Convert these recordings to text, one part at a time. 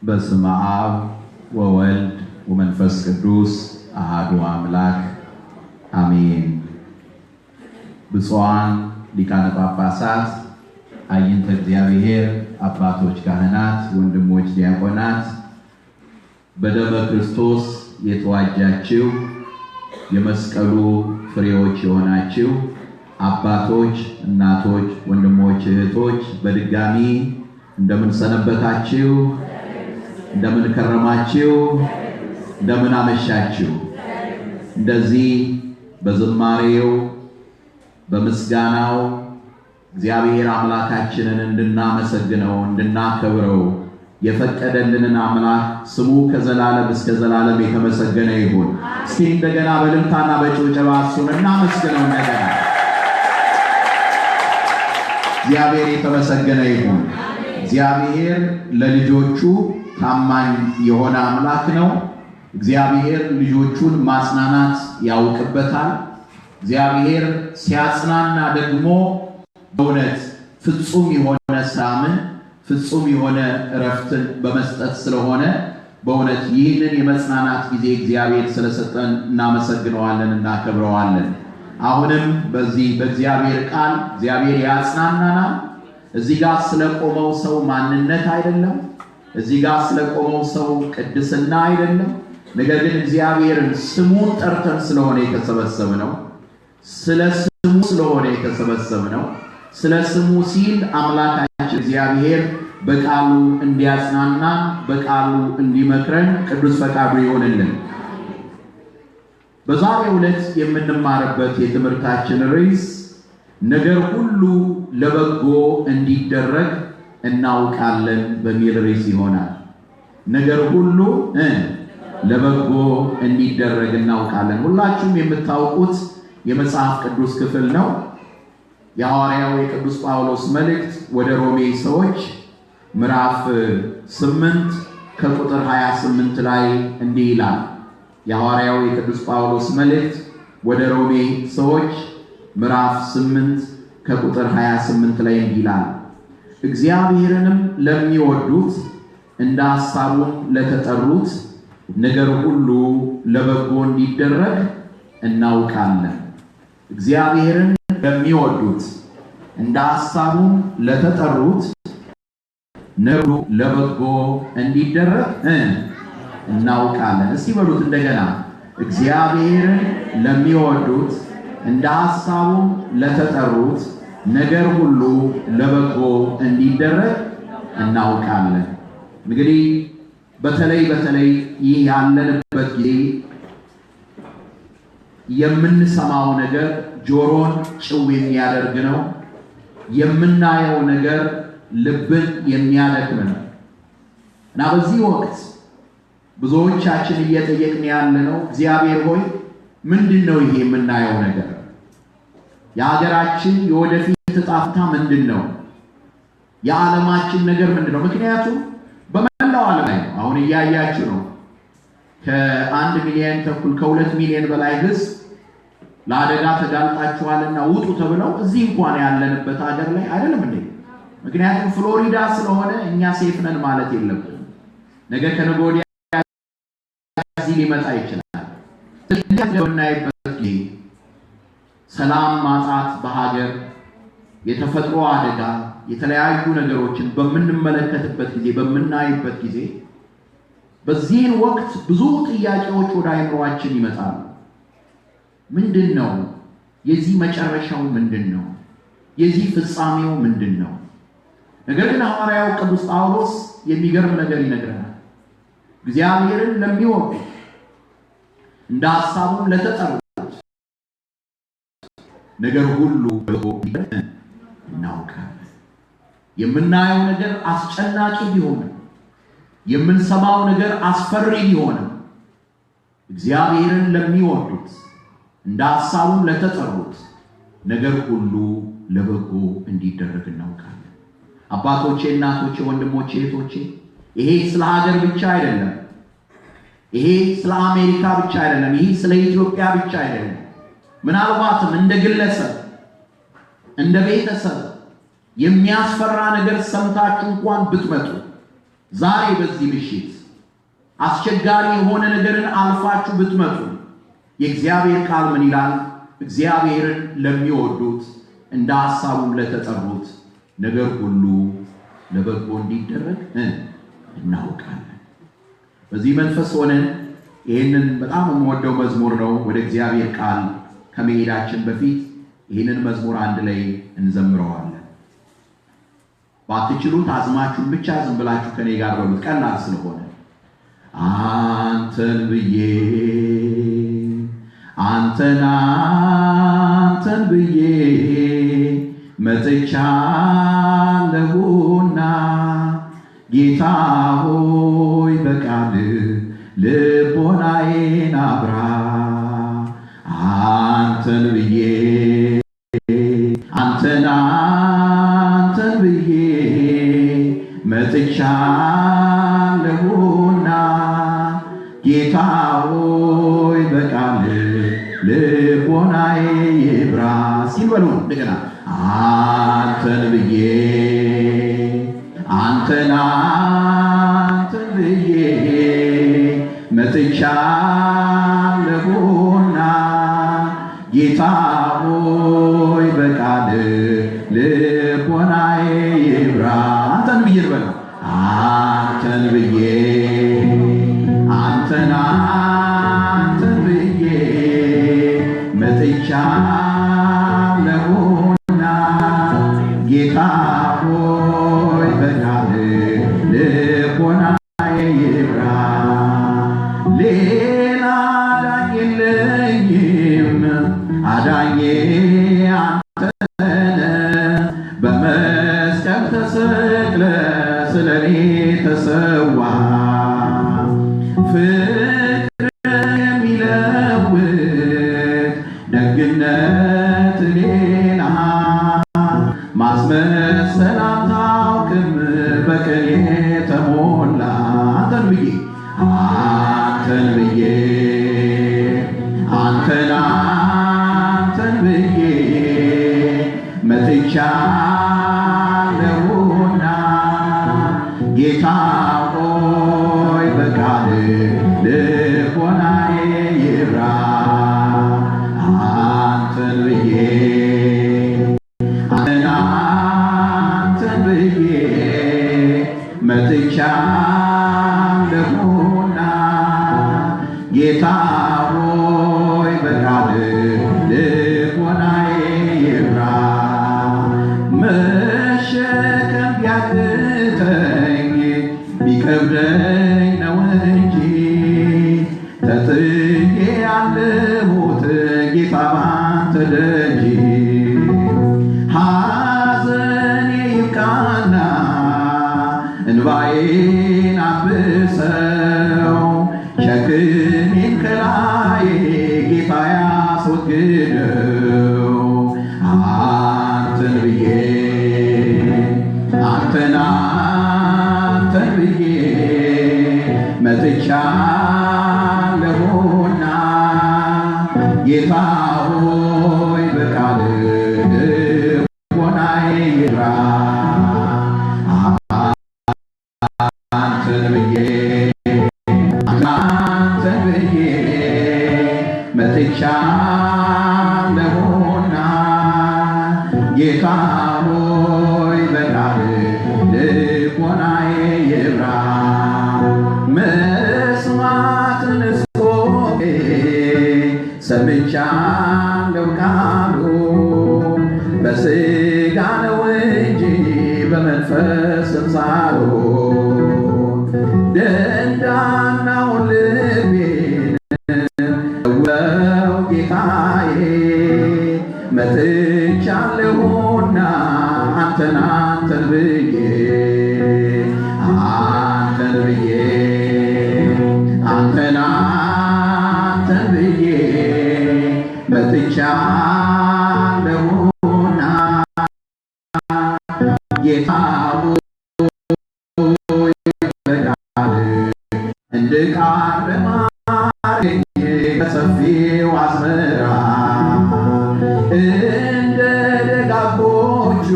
በስመ አብ ወወልድ ወመንፈስ ቅዱስ አሐዱ አምላክ አሜን። ብፁዓን ሊቃነ ጳጳሳት፣ አይንተ እግዚአብሔር አባቶች ካህናት፣ ወንድሞች ዲያቆናት፣ በደመ ክርስቶስ የተዋጃችሁ የመስቀሉ ፍሬዎች የሆናችሁ አባቶች፣ እናቶች፣ ወንድሞች፣ እህቶች በድጋሚ እንደምን ሰነበታችሁ? እንደምን ከረማችሁ? እንደምን አመሻችሁ? እንደዚህ በዝማሬው በምስጋናው እግዚአብሔር አምላካችንን እንድናመሰግነው እንድናከብረው የፈቀደልንን አምላክ ስሙ ከዘላለም እስከ ዘላለም የተመሰገነ ይሁን። እስቲ እንደገና በእልልታና በጭብጨባ እሱን እናመስግነው። እንደገና እግዚአብሔር የተመሰገነ ይሁን። እግዚአብሔር ለልጆቹ ታማኝ የሆነ አምላክ ነው። እግዚአብሔር ልጆቹን ማጽናናት ያውቅበታል። እግዚአብሔር ሲያጽናና ደግሞ በእውነት ፍጹም የሆነ ሰላምን ፍጹም የሆነ እረፍትን በመስጠት ስለሆነ በእውነት ይህንን የመጽናናት ጊዜ እግዚአብሔር ስለሰጠን እናመሰግነዋለን፣ እናከብረዋለን። አሁንም በዚህ በእግዚአብሔር ቃል እግዚአብሔር ያጽናናናል። እዚህ ጋር ስለቆመው ሰው ማንነት አይደለም፣ እዚህ ጋር ስለቆመው ሰው ቅድስና አይደለም። ነገር ግን እግዚአብሔርን ስሙን ጠርተን ስለሆነ የተሰበሰብነው፣ ስለ ስሙ ስለሆነ የተሰበሰብነው፣ ስለ ስሙ ሲል አምላካችን እግዚአብሔር በቃሉ እንዲያጽናና በቃሉ እንዲመክረን ቅዱስ ፈቃዱ ይሆንልን። በዛሬው ዕለት የምንማርበት የትምህርታችን ርዕስ ነገር ሁሉ ለበጎ እንዲደረግ እናውቃለን በሚል ርዕስ ይሆናል። ነገር ሁሉ ለበጎ እንዲደረግ እናውቃለን። ሁላችሁም የምታውቁት የመጽሐፍ ቅዱስ ክፍል ነው። የሐዋርያው የቅዱስ ጳውሎስ መልእክት ወደ ሮሜ ሰዎች ምዕራፍ 8 ከቁጥር 28 ላይ እንዲህ ይላል። የሐዋርያው የቅዱስ ጳውሎስ መልእክት ወደ ሮሜ ሰዎች ምዕራፍ 8 ከቁጥር 28 ላይ እንዲህ ይላል። እግዚአብሔርንም ለሚወዱት እንደ ሐሳቡም ለተጠሩት ነገር ሁሉ ለበጎ እንዲደረግ እናውቃለን። እግዚአብሔርን ለሚወዱት እንደ ሐሳቡም ለተጠሩት ነገሩ ለበጎ እንዲደረግ እናውቃለን። እስቲ በሉት እንደገና። እግዚአብሔርን ለሚወዱት እንደ ሐሳቡም ለተጠሩት ነገር ሁሉ ለበጎ እንዲደረግ እናውቃለን። እንግዲህ በተለይ ይህ ያለንበት ጊዜ የምንሰማው ነገር ጆሮን ጭው የሚያደርግ ነው። የምናየው ነገር ልብን የሚያደክም ነው እና በዚህ ወቅት ብዙዎቻችን እየጠየቅን ያለነው እግዚአብሔር ሆይ ምንድነው ይሄ የምናየው ነገር? የሀገራችን የወደፊት ዕጣ ፈንታ ምንድነው? የዓለማችን ነገር ምንድነው? ምክንያቱም በመላው ዓለም ላይ አሁን እያያችሁ ነው። ከ1 ሚሊዮን ተኩል ከ2 ሚሊዮን በላይ ሕዝብ ለአደጋ ተጋልጣችኋልና ውጡ ተብለው እዚህ እንኳን ያለንበት ሀገር ላይ አይደለም እንዴ? ምክንያቱም ፍሎሪዳ ስለሆነ እኛ ሴፍ ነን ማለት የለብንም። ነገ ከነገ ወዲያ እዚህ ሊመጣ ይችላል። ስለዚህ ጊዜ ሰላም ማጣት በሀገር የተፈጥሮ አደጋ የተለያዩ ነገሮችን በምንመለከትበት ጊዜ በምናይበት ጊዜ በዚህን ወቅት ብዙ ጥያቄዎች ወደ አእምሮአችን ይመጣሉ። ምንድነው? የዚህ መጨረሻው ምንድነው? የዚህ ፍጻሜው ምንድነው? ነገር ግን ሐዋርያው ቅዱስ ጳውሎስ የሚገርም ነገር ይነግረናል። እግዚአብሔርን ለሚወዱ እንደ ሐሳቡም ለተጠሩት ነገር ሁሉ በጎ እናውቃለን። የምናየው ነገር አስጨናቂ ቢሆንም የምንሰማው ነገር አስፈሪ ቢሆንም እግዚአብሔርን ለሚወዱት እንደ ሐሳቡም ለተጠሩት ነገር ሁሉ ለበጎ እንዲደረግ እናውቃለን። አባቶቼ፣ እናቶቼ፣ ወንድሞቼ፣ እህቶቼ ይሄ ስለ ሀገር ብቻ አይደለም። ይሄ ስለ አሜሪካ ብቻ አይደለም። ይሄ ስለ ኢትዮጵያ ብቻ አይደለም። ምናልባትም እንደ ግለሰብ እንደ ቤተሰብ የሚያስፈራ ነገር ሰምታችሁ እንኳን ብትመጡ ዛሬ በዚህ ምሽት አስቸጋሪ የሆነ ነገርን አልፋችሁ ብትመጡ የእግዚአብሔር ቃል ምን ይላል? እግዚአብሔርን ለሚወዱት እንደ ሐሳቡም ለተጠሩት ነገር ሁሉ ለበጎ እንዲደረግ እናውቃለን። በዚህ መንፈስ ሆነን ይህንን በጣም የምወደው መዝሙር ነው። ወደ እግዚአብሔር ቃል ከመሄዳችን በፊት ይህንን መዝሙር አንድ ላይ እንዘምረዋለን። ባትችሉት አዝማችሁን ብቻ ዝም ብላችሁ ከኔ ጋር በሉት፣ ቀላል ስለሆነ። አንተን ብዬ አንተን ብዬ መጥቻለሁና ጌታ ሆይ በቃል ልቦናዬን አብራ። አንተን ብዬ አንተን ብዬ መጥቻለሁና ጌታ ሆይ በቃል ልቦናዬ ይብራ ሲበሉ እንደገና አንተን ብዬ አንተን ብዬ መጥቻለሁና ጌታ ሆይ በቃል ልቦናዬ ይብራ። አንተን ብዬ በለው አንተን ብዬ አንተን ብዬ መጥቻለሁና ጌታ ሆይ በቃል ልቦናዬ ይብራ። ሌላ አዳኝ የለኝም፣ አዳኜ አንተ ነህ። በመስቀል ተሰቅለ ስለኔ ተሰዋ። ፍቅር የሚለውጥ ደግነት ሌላ ማስመሰል አታውቅም፣ በቅኔ ተሞላ። አንተን ብዬ አንተን ብዬ አንተን ብዬ መጥቻለሁና ጌታ ሆይ በቃል ልቦናዬ ይብራ። አንተን ብዬ አንተን ብዬ መጥቻለሁና ጌታ ሆይ በቃል ልቦናዬ ይብራ። መሸከም ቢያቅተኝ ቢከብደኝ ነው እንጂ ተጥዬ ያለሁት ጌታ ባንተ ደጅ። ሐዘኔ ይብቃና እንባዬን አብሰው፣ ሸክሜን ከላዬ ጌታ ያስወግደው። አንተን ብዬ አንተን ብዬ መጥቻለሁና ጌታ ሆይ በቃል ልቦናዬ ይብራ። አንተን ብዬ አንተን ብዬ መጥቻለሁና ጌታ ሆይ በቃል ልቦናዬ ይብራ። መስዋዕትን ስቆሜ ሰምቻለሁ ቃሉ በሥጋ ነው እንጂ በመንፈስም ሳልሆን ደንዳናውን ልቤን ነው ጌታዬ መጥቻለሁና አንተን ብዬ አንተን ብዬ አንተን ብዬ መጥቻለሁና ጌታ ሆይ በቃል እንድቃርም አድርገኝ ከሰፊው አዝመራ እንደ ደጋጎቹ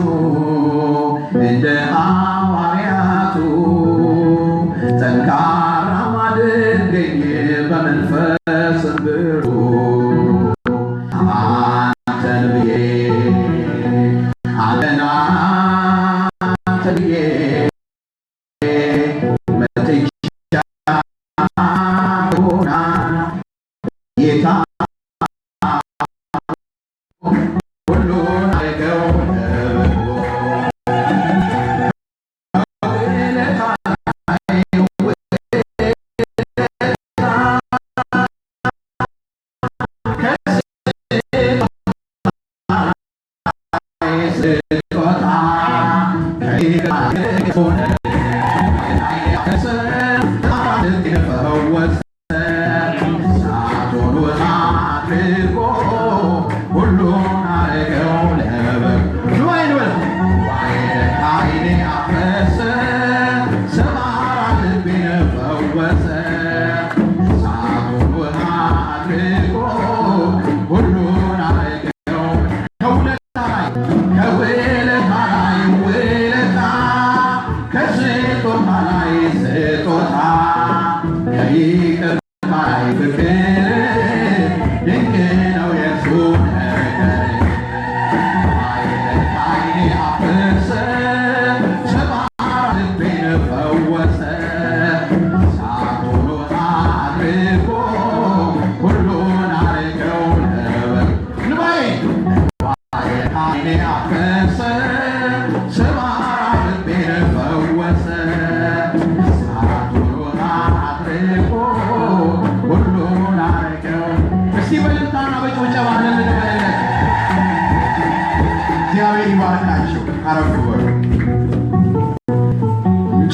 እንደ ሐዋርያቱ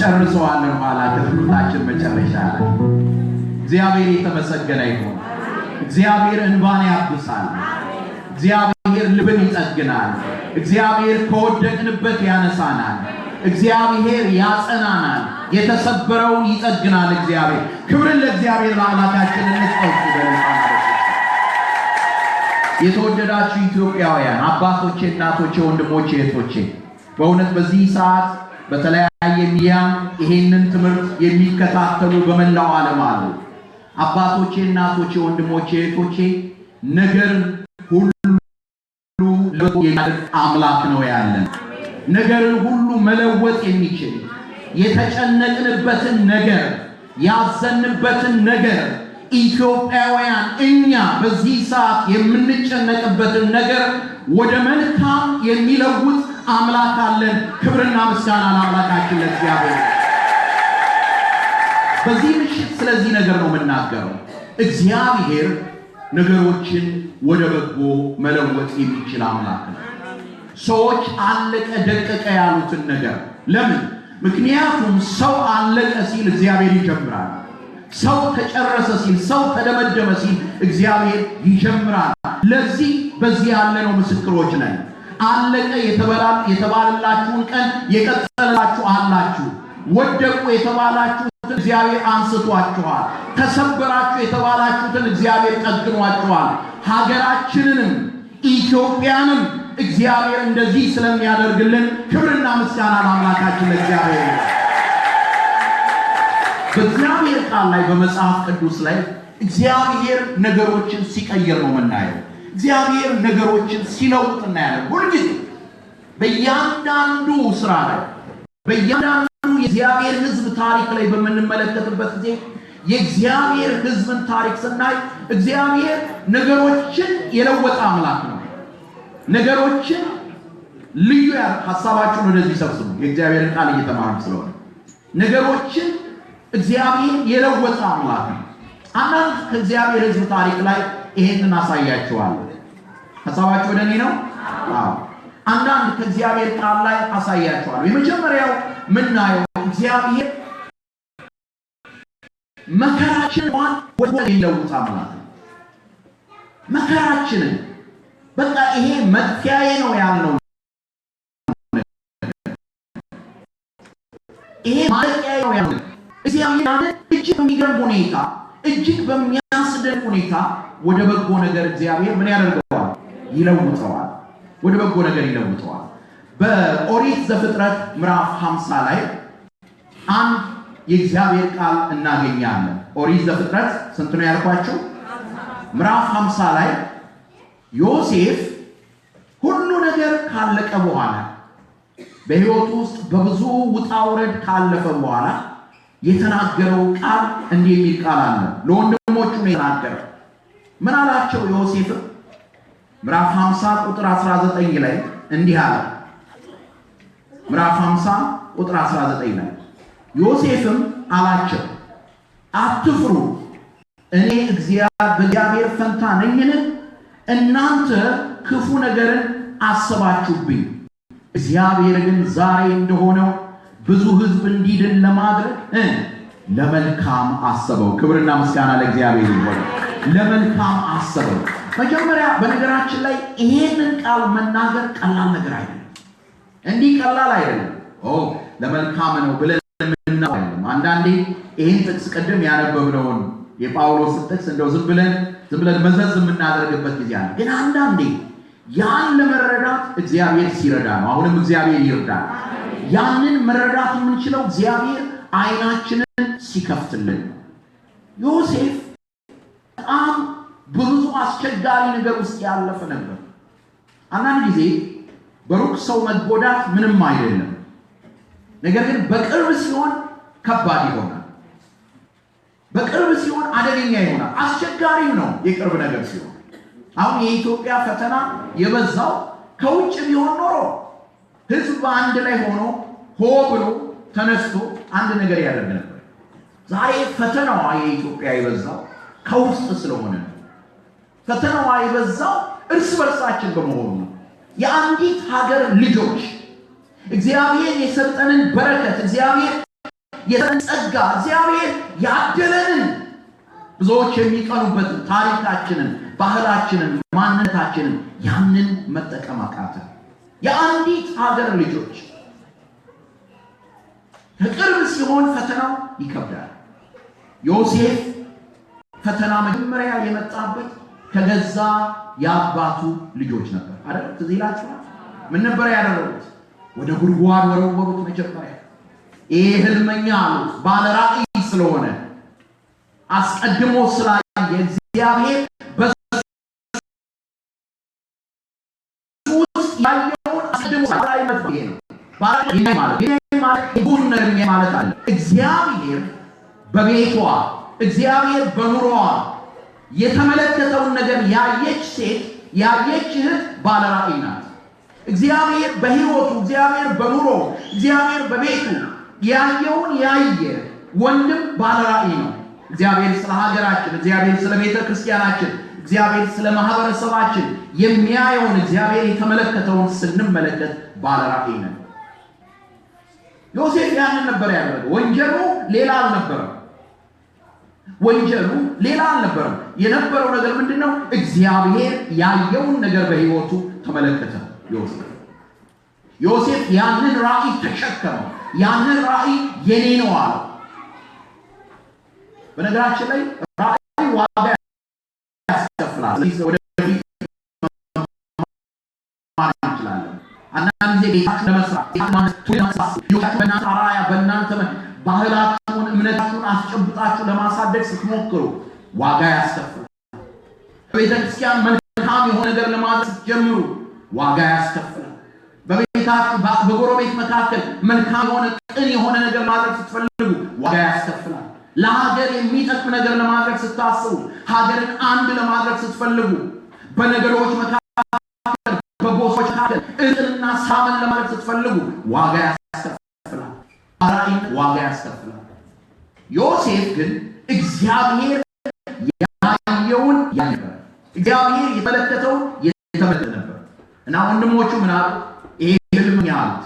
ጨርሰዋለን ማለት ትምህርታችን መጨረሻ ላይ እግዚአብሔር የተመሰገነ ይሁን። እግዚአብሔር እንባን ያብሳል። እግዚአብሔር ልብን ይጠግናል። እግዚአብሔር ከወደቅንበት ያነሳናል። እግዚአብሔር ያጸናናል። የተሰበረውን ይጠግናል። እግዚአብሔር ክብርን ለእግዚአብሔር ለአምላካችን እንስጠው። የተወደዳችሁ ኢትዮጵያውያን አባቶቼ፣ እናቶቼ፣ ወንድሞቼ፣ እህቶቼ በእውነት በዚህ ሰዓት በተለያየ ሚዲያ ይሄንን ትምህርት የሚከታተሉ በመላው ዓለም አሉ። አባቶቼ፣ እናቶቼ፣ ወንድሞቼ፣ እህቶቼ ነገር ሁሉ የሚያደርግ አምላክ ነው ያለን። ነገርን ሁሉ መለወጥ የሚችል የተጨነቅንበትን ነገር ያዘንበትን ነገር ኢትዮጵያውያን እኛ በዚህ ሰዓት የምንጨነቅበትን ነገር ወደ መልካም የሚለውጥ አምላክ አለን። ክብርና ምስጋና ለአምላካችን ለእግዚአብሔር። በዚህ ምሽት ስለዚህ ነገር ነው የምናገረው። እግዚአብሔር ነገሮችን ወደ በጎ መለወጥ የሚችል አምላክ ነው። ሰዎች አለቀ ደቀቀ ያሉትን ነገር ለምን? ምክንያቱም ሰው አለቀ ሲል እግዚአብሔር ይጀምራል። ሰው ተጨረሰ ሲል፣ ሰው ተደመደመ ሲል እግዚአብሔር ይጀምራል። ለዚህ በዚህ ያለነው ምስክሮች ነን። አለቀ የተባለላችሁን ቀን የቀጠለላችሁ አላችሁ። ወደቁ የተባላችሁትን እግዚአብሔር አንስቷችኋል። ተሰበራችሁ የተባላችሁትን እግዚአብሔር ጠግኗችኋል። ሀገራችንንም ኢትዮጵያንም እግዚአብሔር እንደዚህ ስለሚያደርግልን ክብርና ምስጋና ለአምላካችን ለእግዚአብሔር። በእግዚአብሔር ቃል ላይ በመጽሐፍ ቅዱስ ላይ እግዚአብሔር ነገሮችን ሲቀይር ነው የምናየው። እግዚአብሔር ነገሮችን ሲለውጥ እናያለን። ሁልጊዜ በእያንዳንዱ ስራ ላይ በእያንዳንዱ የእግዚአብሔር ሕዝብ ታሪክ ላይ በምንመለከትበት ጊዜ የእግዚአብሔር ሕዝብን ታሪክ ስናይ እግዚአብሔር ነገሮችን የለወጠ አምላክ ነው። ነገሮችን ልዩ ሐሳባችሁን ወደዚህ ሰብስቡ። የእግዚአብሔርን ቃል እየተማሩ ስለሆነ ነገሮችን እግዚአብሔር የለወጠ አምላክ ነው። አንዳንድ ከእግዚአብሔር ሕዝብ ታሪክ ላይ ይሄንን አሳያችኋለሁ። ሐሳባችሁ ወደ እኔ ነው? አዎ። አንዳንድ ከእግዚአብሔር ቃል ላይ አሳያችኋለሁ። የመጀመሪያው ምናየው እግዚአብሔር መከራችንን ወደ ሊለውጥ አምላክ ነው። መከራችንን በቃ ይሄ መጥፊያዬ ነው ያልነው፣ ይሄ ማለቂያዬ ነው ያልነው እግዚአብሔር እጅግ በሚገርም ሁኔታ እጅግ በሚያስደንቅ ሁኔታ ወደ በጎ ነገር እግዚአብሔር ምን ያደርገዋል? ይለውጠዋል። ወደ በጎ ነገር ይለውጠዋል። በኦሪት ዘፍጥረት ምዕራፍ 50 ላይ አንድ የእግዚአብሔር ቃል እናገኛለን። ኦሪት ዘፍጥረት ስንት ነው ያልኳችሁ? ምዕራፍ 50 ላይ ዮሴፍ ሁሉ ነገር ካለቀ በኋላ በሕይወቱ ውስጥ በብዙ ውጣ ውረድ ካለፈ በኋላ የተናገረው ቃል እንዲህ የሚል ቃል አለ። ለወንድሞቹ ነው የተናገረው። ምን አላቸው? ዮሴፍ ምዕራፍ 50 ቁጥር 19 ላይ እንዲህ አለ። ምዕራፍ 50 ቁጥር 19 ላይ ዮሴፍም አላቸው አትፍሩ፣ እኔ በእግዚአብሔር ፈንታ ነኝን? እናንተ ክፉ ነገርን አሰባችሁብኝ፣ እግዚአብሔር ግን ዛሬ እንደሆነው ብዙ ሕዝብ እንዲድን ለማድረግ ለመልካም አሰበው። ክብርና ምስጋና ለእግዚአብሔር ይሁን። ለመልካም አሰበው። መጀመሪያ በነገራችን ላይ ይሄንን ቃል መናገር ቀላል ነገር አይደለም። እንዲህ ቀላል አይደለም። ለመልካም ነው ብለን ምንናው አይደለም። አንዳንዴ ይሄን ጥቅስ ቀደም ያነበብነውን የጳውሎስ ጥቅስ እንደው ዝም ብለን መዘዝ የምናደርግበት ጊዜ አለ። ግን አንዳንዴ ያን ለመረዳት እግዚአብሔር ሲረዳ ነው። አሁንም እግዚአብሔር ይርዳል። ያንን መረዳት የምንችለው እግዚአብሔር አይናችንን ሲከፍትልን። ዮሴፍ በጣም ብዙ አስቸጋሪ ነገር ውስጥ ያለፈ ነበር። አንዳንድ ጊዜ በሩቅ ሰው መጎዳት ምንም አይደለም። ነገር ግን በቅርብ ሲሆን ከባድ ይሆናል። በቅርብ ሲሆን አደገኛ ይሆናል። አስቸጋሪ ነው የቅርብ ነገር ሲሆን። አሁን የኢትዮጵያ ፈተና የበዛው ከውጭ ቢሆን ኖሮ ሕዝብ በአንድ ላይ ሆኖ ሆ ብሎ ተነስቶ አንድ ነገር ያደርግ ነበር። ዛሬ ፈተናዋ የኢትዮጵያ የበዛው ከውስጥ ስለሆነ ነው። ፈተናዋ የበዛው እርስ በርሳችን በመሆኑ ነው። የአንዲት ሀገር ልጆች እግዚአብሔር የሰጠንን በረከት፣ እግዚአብሔር የሰጠንን ጸጋ፣ እግዚአብሔር ያደለንን ብዙዎች የሚቀኑበትን ታሪካችንን፣ ባህላችንን፣ ማንነታችንን ያንን መጠቀም አቃተን። የአንዲት ሀገር ልጆች ከቅርብ ሲሆን ፈተናው ይከብዳል። ዮሴፍ ፈተና መጀመሪያ የመጣበት ከገዛ የአባቱ ልጆች ነበር አይደል? ትዝ ይላችኋል። ምን ነበር ያደረጉት? ወደ ጉድጓድ ወረወሩት። መጀመሪያ ይሄ ህልመኛ አሉት። ባለ ራእይ ስለሆነ አስቀድሞ ስላየ እግዚአብሔር በሱ ውስጥ ያየውን አስቀድሞ ስላየ ነው። ማለት አለ። እግዚአብሔር በቤቷ እግዚአብሔር በኑሮዋ የተመለከተውን ነገር ያየች ሴት ያየች እህት ባለ ራእይ ናት። እግዚአብሔር በህይወቱ እግዚአብሔር በኑሮ እግዚአብሔር በቤቱ ያየውን ያየ ወንድም ባለ ራእይ ነው። እግዚአብሔር ስለ ሀገራችን፣ እግዚአብሔር ስለ ቤተ ክርስቲያናችን፣ እግዚአብሔር ስለ ማህበረሰባችን የሚያየውን እግዚአብሔር የተመለከተውን ስንመለከት ባለ ራእይ ነው። ዮሴፍ ያንን ነበር ያደረገው። ወንጀሉ ሌላ አልነበረም። የነበረው ነገር ምንድነው? እግዚአብሔር ያየውን ነገር በህይወቱ ተመለከተ። ዮሴፍ ያንን ራእይ ተሸከመው። ያንን ራእይ የኔ ነው አለ። በነገራችን ላይ ራእይ ዋጋ ያስከፍላል። ወደፊት እንችላለን። አንዳንድ ጊዜ ቤታችሁን ለመስራት በእናንተ ባህላችሁን እምነታችሁን አስጨብጣችሁ ለማሳደግ ስትሞክሩ ዋጋ ያስከፍላል። በቤተክርስቲያን መልካም የሆነ ነገር ለማድረግ ስትጀምሩ ዋጋ ያስከፍላል። በቤታችሁ በጎረቤት መካከል መልካም የሆነ ቅን የሆነ ነገር ማድረግ ስትፈልጉ ዋጋ ያስከፍላል። ለሀገር የሚጠቅም ነገር ለማድረግ ስታስቡ፣ ሀገርን አንድ ለማድረግ ስትፈልጉ፣ በነገሮች መካከል በጎሶች መካከል እርቅና ሰላምን ለማድረግ ስትፈልጉ ዋጋ ያስከፍላል። ዋጋ ያስከፍላል። ዮሴፍ ግን እግዚአብሔር ያየውን ነበር። እግዚአብሔር የተመለከተውን የተመለከተ ነበር እና ወንድሞቹ ምን አሉ? ይሄ ህልም ያሉት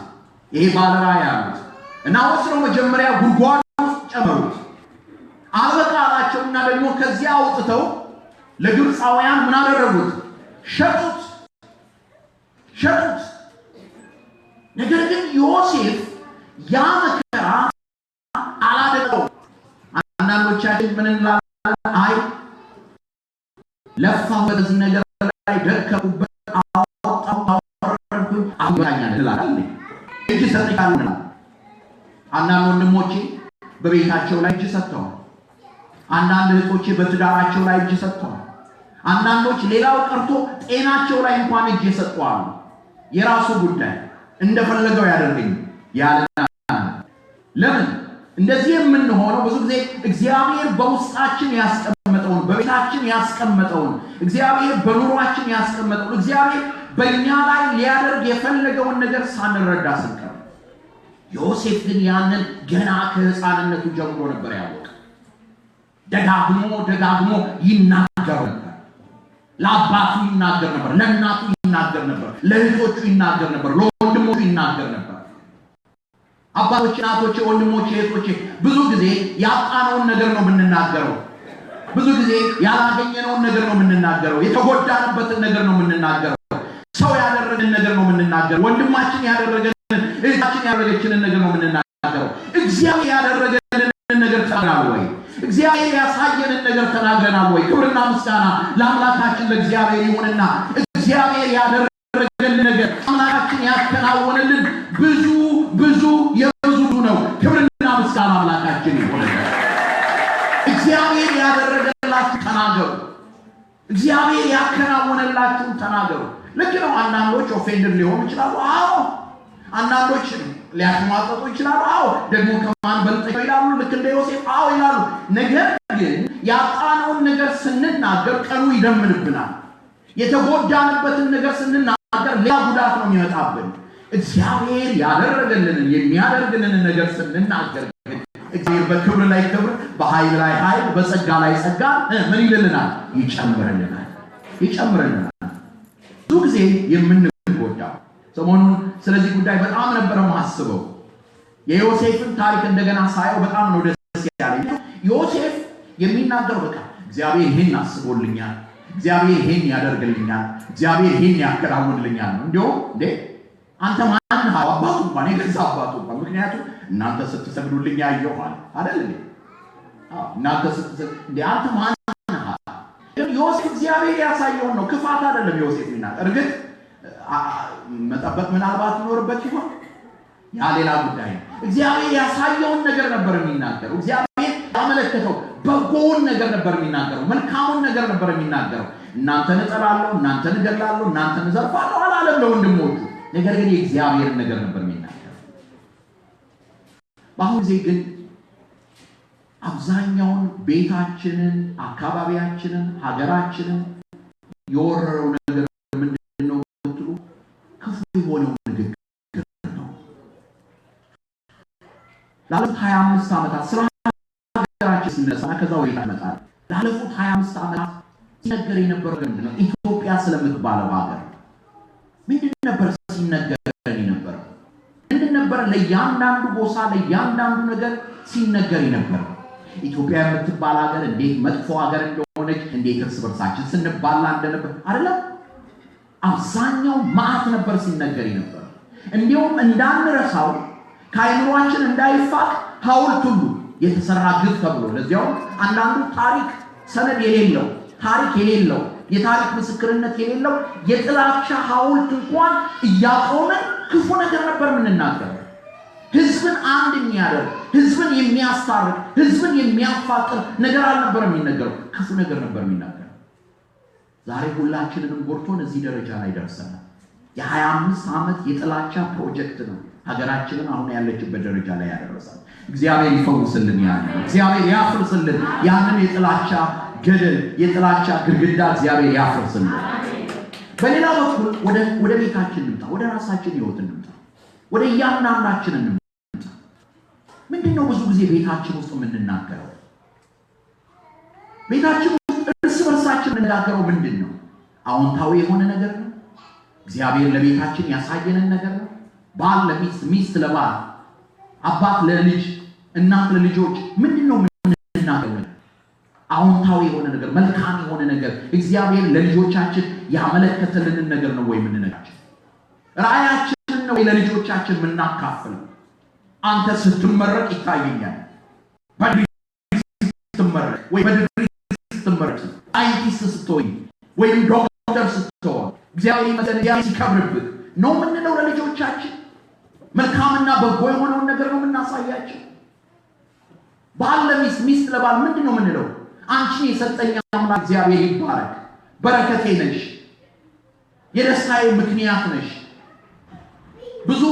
ይሄ ባለራእይ ያሉት እና ወስነው መጀመሪያ ጉድጓድ ውስጥ ጨመሩት። አልበቃ አላቸውና ደግሞ ከዚያ አውጥተው ለግብፃውያን ምን አደረጉት? ሸጡት። ነገር ግን ዮሴፍ ያ መከራ አላደረገው። አንዳንዶቻችን ምን እንላለን? አይ ለፋሁ፣ በዚህ ነገር ላይ ደከምኩበት፣ አወረድኩኝ፣ አሁኛኛል እንላለን። እጅ ሰጥቻለሁ። አንዳንድ ወንድሞቼ በቤታቸው ላይ እጅ ሰጥተዋል። አንዳንድ እህቶቼ በትዳራቸው ላይ እጅ ሰጥተዋል። አንዳንዶች ሌላው ቀርቶ ጤናቸው ላይ እንኳን እጅ ሰጥተዋል። የራሱ ጉዳይ እንደፈለገው ያደርገኝ ያለና ለምን እንደዚህ የምንሆነው? ብዙ ጊዜ እግዚአብሔር በውስጣችን ያስቀመጠውን፣ በቤታችን ያስቀመጠውን፣ እግዚአብሔር በኑሯችን ያስቀመጠውን፣ እግዚአብሔር በእኛ ላይ ሊያደርግ የፈለገውን ነገር ሳንረዳ ስንቀር። ዮሴፍ ግን ያንን ገና ከሕፃንነቱ ጀምሮ ነበር ያወቀ። ደጋግሞ ይናገር ነበር። ለአባቱ ይናገር ነበር፣ ለእናቱ ይናገር ነበር፣ ለእህቶቹ ይናገር ነበር፣ ለወንድሞቹ ይናገር ነበር። አባቶች፣ እናቶች፣ ወንድሞች፣ እህቶች ብዙ ጊዜ ያጣነውን ነገር ነው የምንናገረው። ብዙ ጊዜ ያላገኘነውን ነገር ነው የምንናገረው። የተጎዳንበትን ነገር ነው የምንናገረው። ሰው ያደረገን ነገር ነው የምንናገረው። ወንድማችን ያደረገን፣ እህታችን ያደረገችንን ነገር ነው የምንናገረው። እግዚአብሔር ያደረገልን ነገር ተናግረናል ወይ? እግዚአብሔር ያሳየንን ነገር ተናግረናል ወይ? ክብርና ምስጋና ለአምላካችን ለእግዚአብሔር ይሁንና እግዚአብሔር ያደረገልን ነገር አምላካችን ያከናወነልን ብዙ የብዙ ነው። ክብርና ምስጋና አምላካችን ይሁንና እግዚአብሔር ያደረገላችሁ ተናገሩ። እግዚአብሔር ያከናወነላችሁ ተናገሩ። ልክ ነው። አንዳንዶች ኦፌንደር ሊሆኑ ይችላሉ። አዎ አንዳንዶች ሊያስማጠጡ ይችላሉ። አዎ ደግሞ ከማን በልጠው ይላሉ። ልክ እንደ ዮሴፍ አዎ ይላሉ። ነገር ግን ያጣነውን ነገር ስንናገር ቀኑ ይደምንብናል። የተጎዳንበትን ነገር ስንናገር ሌላ ጉዳት ነው የሚመጣብን። እግዚአብሔር ያደረገልንን የሚያደርግልን ነገር ስንናገር እግዚአብሔር በክብር ላይ ክብር፣ በኃይል ላይ ኃይል፣ በጸጋ ላይ ጸጋ ምን ይልልናል? ይጨምርልናል። ብዙ ጊዜ የምንጎዳው ሰሞኑን ስለዚህ ጉዳይ በጣም ነበር ማስበው። የዮሴፍን ታሪክ እንደገና ሳየው በጣም ነው ደስ ያለኝ። ዮሴፍ የሚናገረው በቃ እግዚአብሔር ይሄን አስቦልኛል፣ እግዚአብሔር ይሄን ያደርግልኛል፣ እግዚአብሔር ይሄን ያከናውንልኛል ነው። እንዴ አንተ ማን አባቱ እንኳን የገዛ አባቱ እንኳን ምክንያቱም እናንተ ስትሰግዱልኝ ያየኋል አይደል እንዴ? እናንተ ስትሰግዱ እንዴ አንተ ማን ዮሴፍ እግዚአብሔር ያሳየው ነው። ክፋት አይደለም ዮሴፍ ይናገር። እርግጥ መጠበቅ ምናልባት ይኖርበት ይሆን ያ ሌላ ጉዳይ ነው። እግዚአብሔር ያሳየውን ነገር ነበር የሚናገረው። እግዚአብሔር ያመለከተው በጎውን ነገር ነበር የሚናገረው። መልካሙን ነገር ነበር የሚናገረው። እናንተን እጠላለሁ፣ እናንተን እገላለሁ፣ እናንተን እዘርፋለሁ አላለም ለወንድሞቹ። ነገር ግን የእግዚአብሔርን ነገር ነበር የሚናገረው። በአሁኑ ጊዜ ግን አብዛኛውን ቤታችንን፣ አካባቢያችንን፣ ሀገራችንን የወረረው ነገር ምንድነው ብትሉ ክፉ የሆነው ንግግር ነው። ላለፉት 25 ዓመታት ስለ ሀገራችን ሲነሳ ከዛ ወይታ መጣል ላለፉት 25 ዓመታት ሲነገር የነበረው ምንድነው? ኢትዮጵያ ስለምትባለው ሀገር ምንድን ነበር ሲነገር የነበረው? ምንድን ነበር ለእያንዳንዱ ጎሳ ለእያንዳንዱ ነገር ሲነገር የነበረው? ኢትዮጵያ የምትባል ሀገር እንዴት መጥፎ ሀገር እንደሆነች፣ እንዴት እርስ በርሳችን ስንባላ እንደነበር አይደለም። አብዛኛው ማዕት ነበር ሲነገር ነበር። እንዲሁም እንዳንረሳው ከአይምሯችን እንዳይፋቅ ሐውልት ሁሉ የተሰራ ግፍ ተብሎ ለዚያው አንዳንዱ ታሪክ ሰነድ የሌለው ታሪክ የሌለው የታሪክ ምስክርነት የሌለው የጥላቻ ሐውልት እንኳን እያቆመን ክፉ ነገር ነበር የምንናገረው። ህዝብን አንድ የሚያደርግ ህዝብን የሚያስታርቅ ህዝብን የሚያፋቅር ነገር አልነበረም የሚነገረው፣ ክፉ ነገር ነበር የሚናገረው። ዛሬ ሁላችንንም ጎርቶን እዚህ ደረጃ ላይ ደርሰናል። የ25 ዓመት የጥላቻ ፕሮጀክት ነው ሀገራችንን አሁን ያለችበት ደረጃ ላይ ያደረሳል። እግዚአብሔር ይፈውስልን፣ እግዚአብሔር ያፍርስልን ያንን የጥላቻ ገደል የጥላቻ ግድግዳ እግዚአብሔር ያፍርስልን። በሌላ በኩል ወደ ቤታችን እንምጣ፣ ወደ ራሳችን ህይወት እንምጣ፣ ወደ እያንዳንዳችን እንምጣ። ምንድነው ብዙ ጊዜ ቤታችን ውስጥ የምንናገረው? ቤታችን ውስጥ እርስ በርሳችን የምንናገረው ምንድነው? አዎንታዊ የሆነ ነገር ነው? እግዚአብሔር ለቤታችን ያሳየንን ነገር ነው? ባል ለሚስት፣ ሚስት ለባል፣ አባት ለልጅ፣ እናት ለልጆች ምንድነው የምንናገረው? አዎንታዊ የሆነ ነገር፣ መልካም የሆነ ነገር እግዚአብሔር ለልጆቻችን ያመለከተልን ነገር ነው ወይ የምንነግራቸው? ራእያችን ነው ለልጆቻችን የምናካፍለው? አንተ ስትመረቅ ይታየኛል፣ በድሪ ስትመረቅ ወይ በድሪ ስትመረቅ ሳይንቲስት ስትሆን ወይም ዶክተር ስትሆን እግዚአብሔር ይመስገን ሲከብርብህ ነው የምንለው ለልጆቻችን? መልካምና በጎ የሆነውን ነገር ነው የምናሳያቸው? ባል ለሚስት፣ ሚስት ለባል ምንድነው የምንለው? አንቺን የሰጠኝ አምላክ እግዚአብሔር ይባረክ፣ በረከቴ ነሽ፣ የደስታዬ ምክንያት ነሽ። ብዙ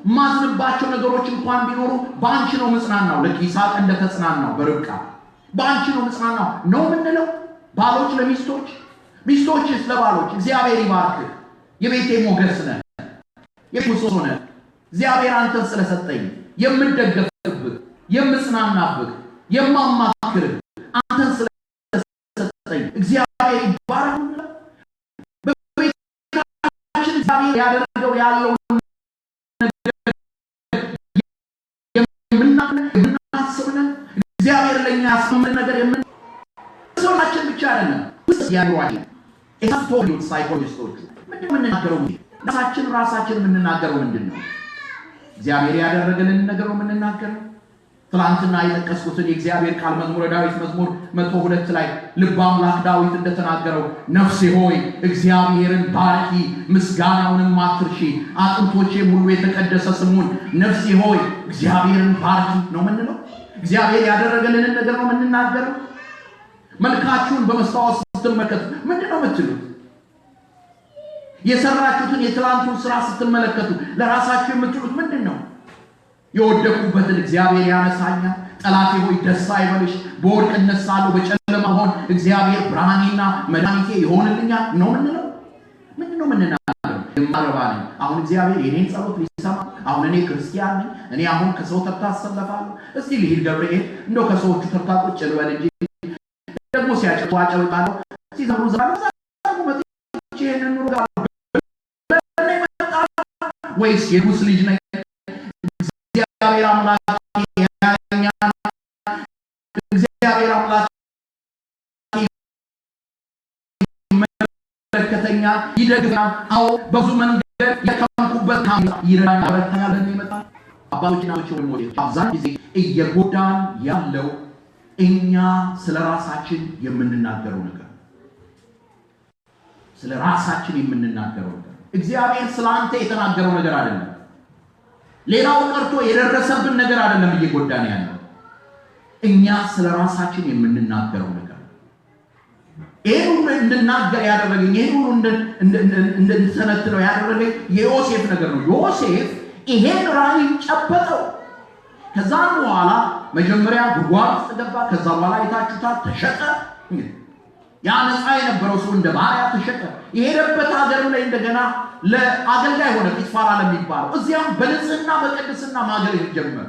ማዝንባቸው ነገሮች እንኳን ቢኖሩ በአንቺ ነው መጽናናው። ልክ ይስሐቅ እንደተጽናናው በርብቃ በአንቺ ነው መጽናናው ነው የምንለው ባሎች ለሚስቶች፣ ሚስቶችስ ለባሎች። እግዚአብሔር ይባርክህ፣ የቤቴ ሞገስ ነህ፣ የምሰሶ ነህ። እግዚአብሔር አንተን ስለሰጠኝ የምደገፍብህ፣ የምጽናናብህ፣ የማማክርህ አንተን ስለሰጠኝ እግዚአብሔር ይባረክ። በቤታችን እግዚአብሔር ያደረገው ያለው ያስመምን ነገር ሰውናችን ብቻ አይደለም ውስጥ ያሏቸው ኤሳቶሪው ሳይኮሎጂስቶች ምንድነው የምንናገረው? ራሳችን የምንናገረው ምንድነው? እግዚአብሔር ያደረገልን ነገር ነው የምንናገረው? ትላንትና የጠቀስኩትን የእግዚአብሔር ቃል መዝሙረ ዳዊት መዝሙር 102 ላይ ልበ አምላክ ዳዊት እንደተናገረው ነፍሴ ሆይ እግዚአብሔርን ባርኪ ምስጋናውንም አትርሺ፣ አጥንቶቼ ሙሉ የተቀደሰ ስሙን። ነፍሴ ሆይ እግዚአብሔርን ባርኪ ነው የምንለው። እግዚአብሔር ያደረገልንን ነገር ነው የምንናገረው። መልካችሁን በመስታወት ስትመለከቱ ምንድነው የምትሉት? የሰራችሁትን የትላንቱን ስራ ስትመለከቱ ለራሳችሁ የምትሉት ምንድነው? የወደቁበትን እግዚአብሔር ያነሳኛል፣ ጠላቴ ሆይ ደስ አይበልሽ፣ በወድቅ እነሳለሁ፣ በጨለማ ሆን እግዚአብሔር ብርሃኔና መድኃኒቴ ይሆንልኛል ነው ምንለው? ምንድነው የምንናገረው? የማረባ ነኝ፣ አሁን እግዚአብሔር የኔን ጸሎት ሊሰማ፣ አሁን እኔ ክርስቲያን ነኝ፣ እኔ አሁን ከሰው ተርታ አሰለፋለሁ። እስቲ ልሂድ ገብርኤል እንደው ከሰዎቹ ተርታ ቁጭ ልበል እንጂ ደግሞ ሲያጨዋጨው ቃለው ሲዘሩ ዘራው ይሄንን ኑሮ ጋር ወይስ የጉስ ልጅ ነኝ? እግዚአብሔር አምላክ ያኛና እግዚአብሔር አምላክ መለከተኛ ይደግፋል። አዎ በብዙ መንገድ የከምኩበት ይረዳኛል፣ ያበረታኛል እንደሚመጣ አባቶችና ወንድሞች አብዛኛው ጊዜ እየጎዳን ያለው እኛ ስለራሳችን የምንናገረው ነገር ስለራሳችን የምንናገረው ነገር እግዚአብሔር ስላንተ የተናገረው ነገር አይደለም። ሌላው ቀርቶ የደረሰብን ነገር አይደለም እየጎዳን ያለው እኛ ስለራሳችን የምንናገረው ነገር። ይሄን እንድናገር ያደረገኝ ይሄን እንድንተነትነው ያደረገኝ የዮሴፍ ነገር ነው። ዮሴፍ ይሄን ራዕይ ጨበጠው። ከዛ በኋላ መጀመሪያ ጉድጓድ ውስጥ ገባ። ከዛ በኋላ የታችሁታ ተሸጠ። ያ ነፃ የነበረው ሰው እንደ ባሪያ ተሸጠ። የሄደበት ሀገር ላይ እንደገና ለአገልጋይ ሆነ፣ ጲጥፋራ ለሚባለው እዚያም በንጽህና በቅድስና ማገልገል ጀመረ።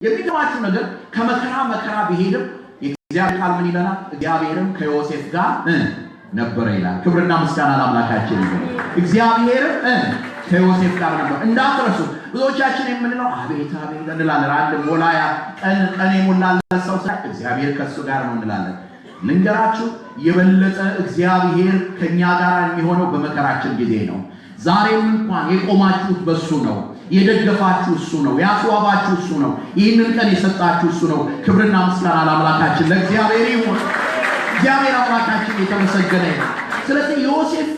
የሚገርማችሁ ነገር ከመከራ መከራ ቢሄድም የእግዚአብሔር ቃል ምን ይለናል? እግዚአብሔርም ከዮሴፍ ጋር ነበረ ይላል። ክብርና ምስጋና ለአምላካችን ይሁን። እግዚአብሔርም ከዮሴፍ ጋር ነበር። እንዳትረሱ። ብዙዎቻችን የምንለው አቤት አቤት እንላለን። አንድ ሞላያ ቀን የሞላለት ሰው ሳይ እግዚአብሔር ከሱ ጋር ነው እንላለን። ልንገራችሁ የበለጠ እግዚአብሔር ከኛ ጋር የሚሆነው በመከራችን ጊዜ ነው። ዛሬም እንኳን የቆማችሁት በሱ ነው፣ የደገፋችሁ እሱ ነው፣ ያስዋባችሁ እሱ ነው፣ ይህንን ቀን የሰጣችሁ እሱ ነው። ክብርና ምስጋና ለአምላካችን ለእግዚአብሔር ይሁን። እግዚአብሔር አምላካችን የተመሰገነ ይሁን። ስለዚህ ዮሴፍ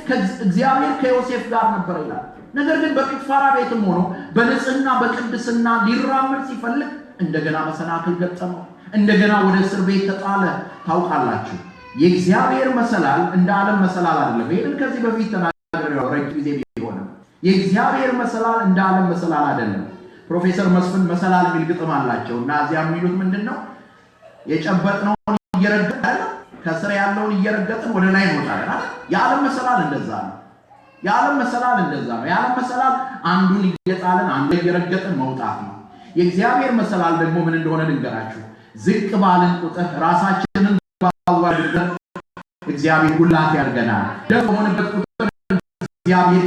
እግዚአብሔር ከዮሴፍ ጋር ነበር ይላል። ነገር ግን በጲጥፋራ ቤትም ሆኖ በንጽህና በቅድስና ሊራመድ ሲፈልግ እንደገና መሰናክል ገጠመው። እንደገና ወደ እስር ቤት ተጣለ። ታውቃላችሁ የእግዚአብሔር መሰላል እንደ ዓለም መሰላል አይደለም። ይሄን ከዚህ በፊት ተናግሬያለሁ ረጅም ጊዜ ቢሆንም የእግዚአብሔር መሰላል እንደ ዓለም መሰላል አይደለም። ፕሮፌሰር መስፍን መሰላል የሚል ግጥም አላቸው እና እዚያ የሚሉት ምንድነው? የጨበጥነውን እየረገጥን ከስር ያለውን እየረገጥን ወደ ላይ እንወጣለን አይደል? የዓለም መሰላል እንደዛ ነው። የዓለም መሰላል እንደዛ ነው። የዓለም መሰላል አንዱን እየጣለን አንዱን እየረገጥን መውጣት ነው። የእግዚአብሔር መሰላል ደግሞ ምን እንደሆነ ልንገራችሁ። ዝቅ ባልን ቁጥር ራሳችንን ባዋርደን እግዚአብሔር ጉላት ያርገናል። ደግሞ ሆነበት ቁጥር እግዚአብሔር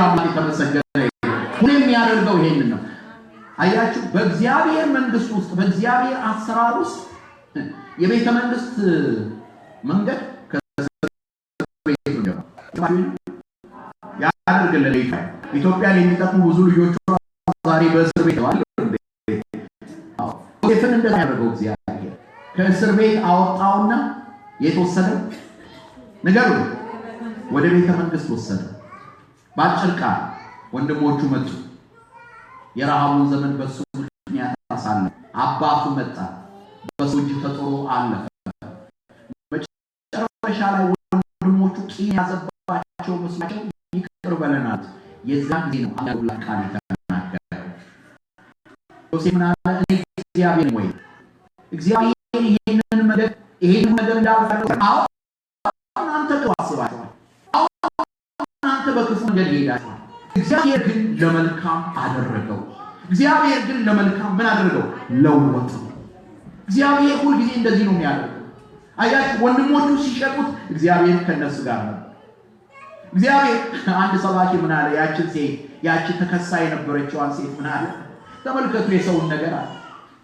አምላክ የተመሰገነ ይሁን። ሁሌም የሚያደርገው ይሄንን ነው። አያችሁ በእግዚአብሔር መንግስት ውስጥ በእግዚአብሔር አሰራር ውስጥ የቤተ መንግስት መንገድ ያደርግልን ኢትዮጵያን የሚጠቅሙ ብዙ ልጆች ዛሬ በእስር ቤት አሉ። ዮሴፍን እንደዛ ያደረገው እግዚአብሔር ከእስር ቤት አወጣውና የተወሰደው ነገሩ ወደ ቤተ መንግስት ወሰደው። ባጭር ቃል ወንድሞቹ መጡ። የረሃቡን ዘመን በሱ ምክንያት አሳለፈ። አባቱ መጣ፣ በሱ እጅ ተጥሮ አለፈ። መጨረሻ ላይ ወንድሞቹ ቂም ያዘባቸው መስሏቸው ይቅር በለናል። የዛን ጊዜ ነው አላህ ቃል የተናገረው። ዮሴፍ ምን አለ? እኔ እግዚአብሔር ወይ እግዚአብሔር ይሄንን ነገር እንዳልፈረው እናንተ ተዋስባችኋል። እናንተ በክፉ መንገድ ሄዳችኋል። እግዚአብሔር ግን ለመልካም አደረገው። እግዚአብሔር ግን ለመልካም ምን አደረገው? ለወጠው። እግዚአብሔር ሁሉ ጊዜ እንደዚህ ነው የሚያደርገው። አያችሁ ወንድሞቹ ሲሸጡት እግዚአብሔር ከነሱ ጋር ነበር። እግዚአብሔር አንድ ሰባኪ ምን አለ? ያቺ ተከሳይ የነበረችዋን ሴት ምን አለ? ተመልከቱ የሰውን ነገር አለ።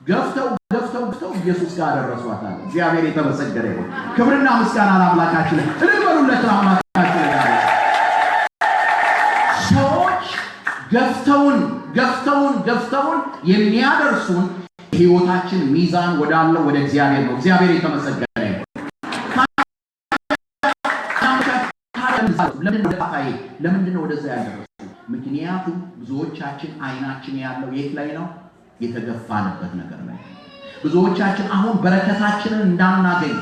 ገፍተው ኢየሱስ ጋር ደረሷታል። እግዚአብሔር የተመሰገነ ይሁን። ክብርና ምስጋና ለአምላካችን ለበሉለት ለአምላካችን። ሰዎች ገፍተውን የሚያደርሱን ህይወታችን ሚዛን ወዳለው ወደ እግዚአብሔር ነው። እግዚአብሔር የተመሰገነ ይሁን። ለምንድን ነው ወደዛ ያደረሱ? ምክንያቱም ብዙዎቻችን አይናችን ያለው የት ላይ ነው? የተገፋንበት ነገር ላይ። ብዙዎቻችን አሁን በረከታችንን እንዳናገኝ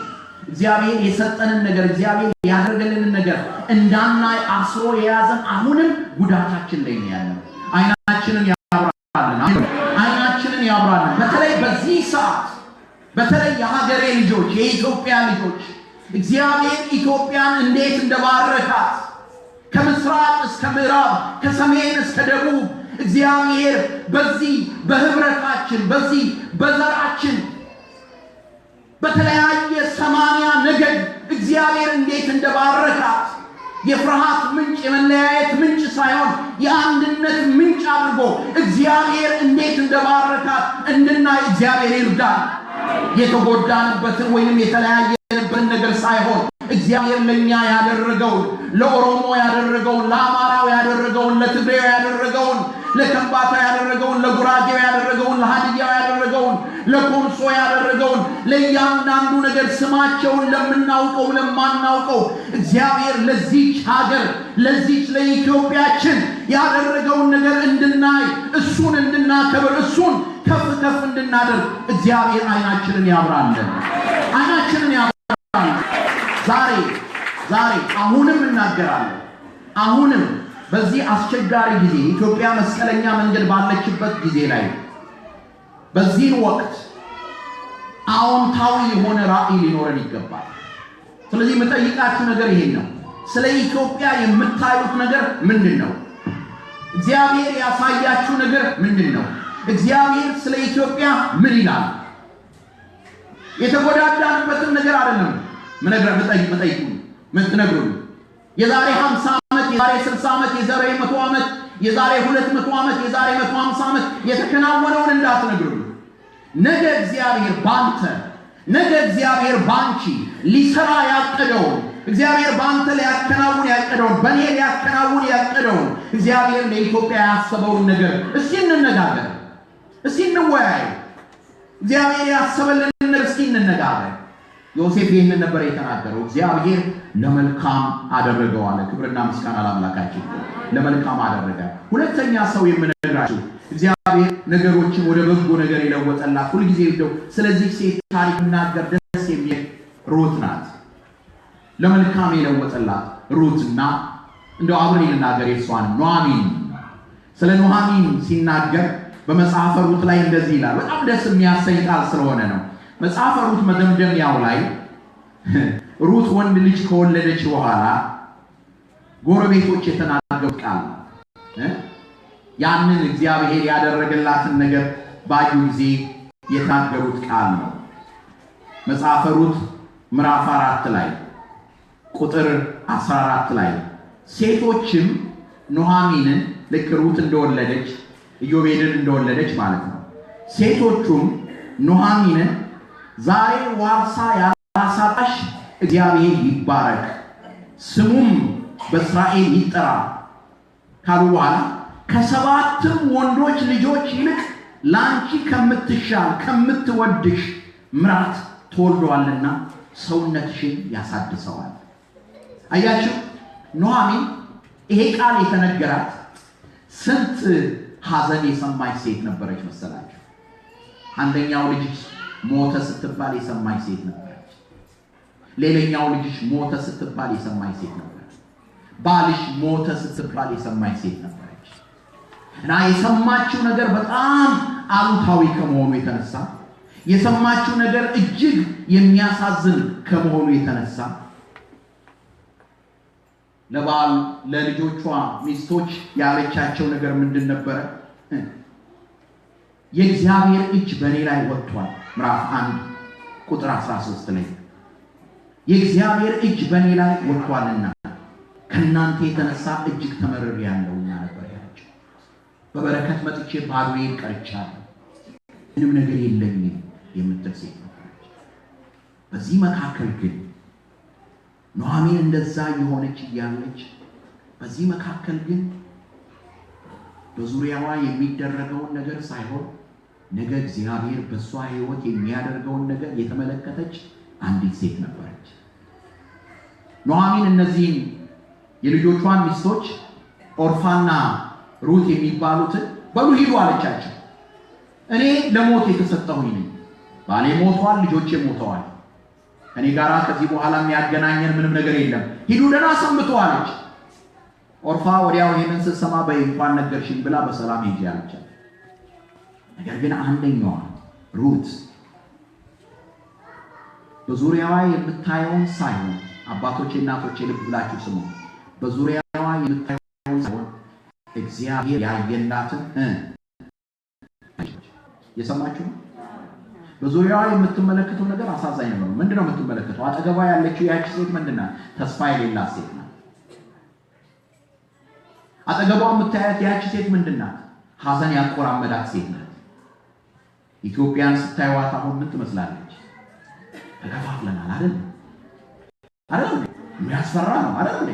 እግዚአብሔር የሰጠንን ነገር እግዚአብሔር ያደረገልንን ነገር እንዳናይ አስሮ የያዘን አሁንም ጉዳታችን ላይ ነው ያለው። አይናችንን ያብራልን። በተለይ በዚህ ሰዓት በተለይ የሀገሬ ልጆች የኢትዮጵያ ልጆች እግዚአብሔር ኢትዮጵያን እንዴት እንደባረካት ከምስራቅ እስከ ምዕራብ ከሰሜን እስከ ደቡብ እግዚአብሔር በዚህ በህብረታችን በዚህ በዘራችን በተለያየ 80 ነገድ እግዚአብሔር እንዴት እንደባረካት የፍርሃት ምንጭ የመለያየት ምንጭ ሳይሆን የአንድነት ምንጭ አድርጎ እግዚአብሔር እንዴት እንደባረካት እንድናይ እግዚአብሔር ይርዳን። የተጎዳንበትን ወይንም የተለያየንበትን ነገር ሳይሆን እግዚአብሔር ለኛ ያደረገውን ለኦሮሞ ያደረገውን ለአማራው ያደረገውን ለትግሬው ያደረገውን ለከምባታ ያደረገውን ለጉራጌው ያደረገውን ለሃዲያው ያደረገውን ለኮንሶ ያደረገውን ለእያንዳንዱ ነገር ስማቸውን ለምናውቀው ለማናውቀው እግዚአብሔር ለዚች ሀገር ለዚች ለኢትዮጵያችን ያደረገውን ነገር እንድናይ እሱን እንድናከብር እሱን ከፍ እንድናደርግ እግዚአብሔር አይናችንን ያብራልን። አይናችንን ያብራልን። ዛሬ አሁንም እናገራለን። አሁንም በዚህ አስቸጋሪ ጊዜ ኢትዮጵያ መስቀለኛ መንገድ ባለችበት ጊዜ ላይ በዚህ ወቅት አዎንታዊ የሆነ ራዕይ ሊኖረን ይገባል። ስለዚህ የምጠይቃችሁ ነገር ይሄን ነው። ስለ ኢትዮጵያ የምታዩት ነገር ምንድነው? እግዚአብሔር ያሳያችሁ ነገር ምንድነው? እግዚአብሔር ስለ ኢትዮጵያ ምን ይላል? የተጎዳዳንበትን ነገር አይደለም ምትነግሩን። የዛሬ 50 ዓመት የዛሬ 60 ዓመት የዛሬ 100 ዓመት የዛሬ 200 ዓመት የዛሬ 150 ዓመት የተከናወነውን እንዳትነግሩን። ነገ እግዚአብሔር ባንተ ነገ እግዚአብሔር ባንቺ ሊሰራ ያቀደውን እግዚአብሔር ባንተ ሊያከናውን ያቀደውን በኔ ሊያከናውን ያቀደውን እግዚአብሔር ለኢትዮጵያ ያሰበውን ነገር እስኪ እንነጋገር፣ እስኪ እንወያይ። እግዚአብሔር ያሰበልን ነገር እስኪ እንነጋገር። ዮሴፍ ይህንን ነበር የተናገረው። እግዚአብሔር ለመልካም አደረገው አለ። ክብርና ምስጋና ለአምላካችን። ለመልካም አደረገ። ሁለተኛ ሰው የምነግራችሁ እግዚአብሔር ነገሮችን ወደ በጎ ነገር ይለወጠላት። ሁሉ ጊዜ እንደው ስለዚህ ሴት ታሪክ እናገር ደስ የሚል ሩት ናት። ለመልካም የለወጠላት ሩትና እንደው አብሬ ልናገር የሷን ኑኃሚን። ስለ ኑኃሚን ሲናገር በመጽሐፈ ሩት ላይ እንደዚህ ይላል። በጣም ደስ የሚያሰኝ ቃል ስለሆነ ነው። መጽሐፈ ሩት መደምደሚያው ላይ ሩት ወንድ ልጅ ከወለደች በኋላ ጎረቤቶች የተናገሩት ቃል ያንን እግዚአብሔር ያደረገላትን ነገር ባዩ ጊዜ የተናገሩት ቃል ነው። መጽሐፈ ሩት ምዕራፍ 4 ላይ ቁጥር 14 ላይ ሴቶችም ኑኃሚንን ልክ ሩት እንደወለደች ኢዮቤድን እንደወለደች ማለት ነው። ሴቶቹም ኑኃሚንን ዛሬ ዋርሳ ያሳጣሽ እግዚአብሔር ይባረክ ስሙም በእስራኤል ይጠራ ካሉ በኋላ ከሰባትም ወንዶች ልጆች ይልቅ ላንቺ ከምትሻል ከምትወድሽ ምራት ተወልዷልና ሰውነትሽን ያሳድሰዋል። አያችሁ ኑኃሚን ይሄ ቃል የተነገራት ስንት ሐዘን የሰማች ሴት ነበረች መሰላችሁ? አንደኛው ልጅሽ ሞተ ስትባል የሰማች ሴት ነበረች። ሌላኛው ልጅሽ ሞተ ስትባል የሰማች ሴት ነበረች። ባልሽ ሞተ ስትባል የሰማች ሴት ነበረች። እና የሰማችው ነገር በጣም አሉታዊ ከመሆኑ የተነሳ የሰማችው ነገር እጅግ የሚያሳዝን ከመሆኑ የተነሳ ለባል ለልጆቿ ሚስቶች ያለቻቸው ነገር ምንድን ነበረ? የእግዚአብሔር እጅ በእኔ ላይ ወጥቷል። ምዕራፍ 1 ቁጥር 13 ላይ የእግዚአብሔር እጅ በእኔ ላይ ወጥቷልና ከእናንተ የተነሳ እጅግ ተመርሬያለሁና ነበር ያለችው። በበረከት መጥቼ ባዶዬን ቀርቻለሁ፣ ምንም ነገር የለኝም የምትል ሴት ነው። በዚህ መካከል ግን ኑኃሚን እንደዛ የሆነች እያለች በዚህ መካከል ግን በዙሪያዋ የሚደረገውን ነገር ሳይሆን ነገ እግዚአብሔር በሷ ሕይወት የሚያደርገውን ነገር የተመለከተች አንዲት ሴት ነበረች። ኑኃሚን እነዚህን የልጆቿን ሚስቶች ኦርፋና ሩት የሚባሉትን በሉ ሂዱ አለቻቸው። እኔ ለሞት የተሰጠሁኝ ነኝ። ባሌ ሞቷል፣ ልጆቼ ሞተዋል። ከኔ ጋራ ከዚህ በኋላ የሚያገናኘን ምንም ነገር የለም። ሂዱ ደህና ሰንብቱ አለች። ኦርፋ ወዲያው ይሄንን ስትሰማ በይ እንኳን ነገርሽኝ ብላ በሰላም ሄጂ አለቻት። ነገር ግን አንደኛዋ ሩት በዙሪያዋ የምታየውን ሳይሆን አባቶቼ እናቶቼ ልብ ብላችሁ ስሙ። በዙሪያዋ የምታየውን ሳይሆን እግዚአብሔር ያየላትን የሰማችሁ። በዙሪያዋ የምትመለከተው ነገር አሳዛኝ ነው። ምንድነው የምትመለከተው? አጠገቧ ያለችው ያቺ ሴት ምንድናት? ተስፋ የሌላት ሴት ናት። አጠገቧ የምታያት ያቺ ሴት ምንድናት? ሐዘን ያቆራመዳት ሴት ናት። ኢትዮጵያን ስታዩዋት አሁን ምን ትመስላለች? ተከፋፍለናል አይደል? አይደል? የሚያስፈራ ነው አይደል?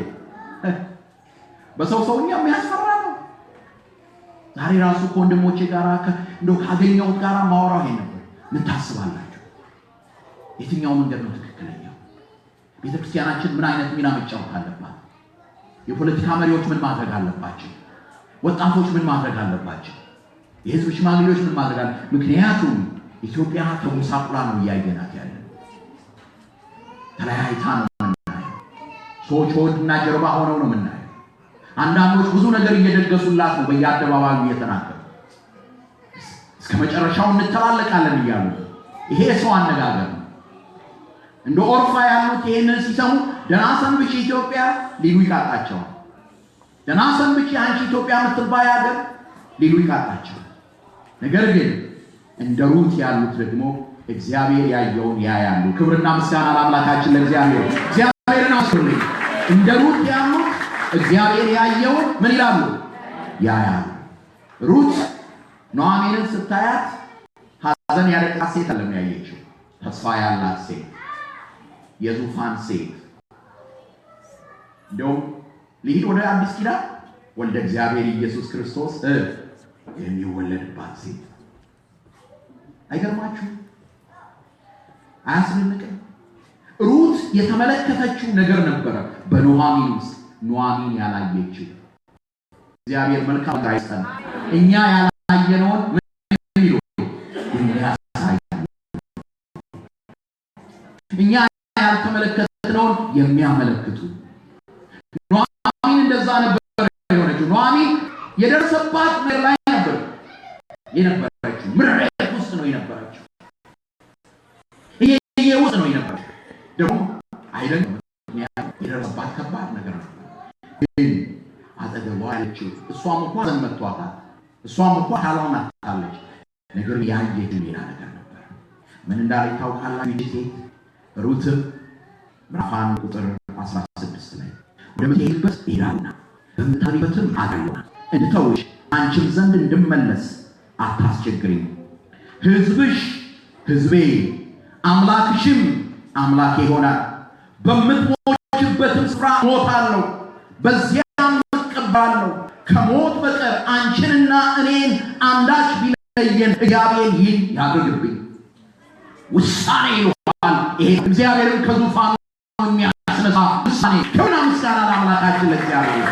በሰውኛ የሚያስፈራ ነው። ዛሬ ራሱ ከወንድሞቼ ጋራ እንደው ካገኘሁት ጋራ ማወራው ይሄ ነበር። ምን ታስባላችሁ? የትኛው መንገድ ነው ትክክለኛው? ቤተክርስቲያናችን ምን አይነት ሚና መጫወት አለባት? የፖለቲካ መሪዎች ምን ማድረግ አለባቸው? ወጣቶች ምን ማድረግ አለባቸው? የህዝብ ሽማግሌዎች ምን ማድረግ አለባቸው? ምክንያቱም ኢትዮጵያ ተጎሳቁላ ነው እያየናት ያለ። ተለያይታ ነው የምናየው። ሰዎች ሆድና ጀርባ ሆነው ነው የምናየው። አንዳንዶች ብዙ ነገር እየደገሱላት ነው በየአደባባዩ እየተናገሩ እስከ መጨረሻው እንተላለቃለን እያሉ። ይሄ ሰው አነጋገር ነው። እንደ ኦርፋ ያሉት ይሄንን ሲሰሙ ደህና ሰንብቺ ኢትዮጵያ ሊሉ ይቃጣቸዋል። ደህና ሰንብቺ አንቺ ኢትዮጵያ የምትባይ ሀገር ሊሉ ይቃጣቸዋል። ነገር ግን እንደ ሩት ያሉት ደግሞ እግዚአብሔር ያየውን ያያሉ። ክብርና ምስጋና ለአምላካችን ለእግዚአብሔር። እግዚአብሔርን አመስግኑልኝ። እንደ ሩት ያሉት እግዚአብሔር ያየውን ምን ይላሉ? ያያሉ። ሩት ኑኃሚንን ስታያት ሐዘን ያለቃት ሴት አለም ያየችው። ተስፋ ያላት ሴት፣ የዙፋን ሴት። እንደውም ልሂድ ወደ አዲስ ኪዳን ወልደ እግዚአብሔር ኢየሱስ ክርስቶስ የሚወለድባት ሴት። አይገርማችሁ? አያስደንቅም? ሩት የተመለከተችው ነገር ነበረ በኑኃሚን ውስጥ ኑኃሚን ያላየችው። እግዚአብሔር መልካም ጋይሰን እኛ ያላየነውን ምን ይሉ የሚያሳይ፣ እኛ ያልተመለከትነውን የሚያመለክቱ። ኑኃሚን እንደዛ ነበር የሆነችው። ኑኃሚን የደረሰባት ነገር ላይ ነበር የነበረችው። ምሬት ውስጥ ነው የነበረችው። ይሄ ውስጥ ነው የነበረችው። ደግሞ አይደለም የደረሰባት ከባድ ነገር ነው። ግን አጠገቧ ያለችው እሷም እንኳን ዘመቷታል። እሷም እንኳን ካላውን አጣለች። ነገር ያየችው ሌላ ነገር ነበር። ምን እንዳለች ታውቃላችሁ? ይህች ሴት ሩት ምዕራፍ 1 ቁጥር 16 ላይ ወደምትሄድበት እሄዳለሁና በምታሪበትም አድርገውና እንድተውሽ አንቺም ዘንድ እንድመለስ አታስቸግሪኝ። ሕዝብሽ ሕዝቤ አምላክሽም አምላኬ ይሆናል። በምትሞችበትም ስፍራ ሞታለሁ፣ በዚያም እቀበራለሁ። ከሞት በቀር አንቺንና እኔን አንዳች ቢለየን እግዚአብሔር ይህን ያድርግብኝ። ውሳኔ ይሏል። ይሄ እግዚአብሔርን ከዙፋኑ የሚያስነሳ ውሳኔ። ክብርና ምስጋና ለአምላካችን ለእግዚአብሔር።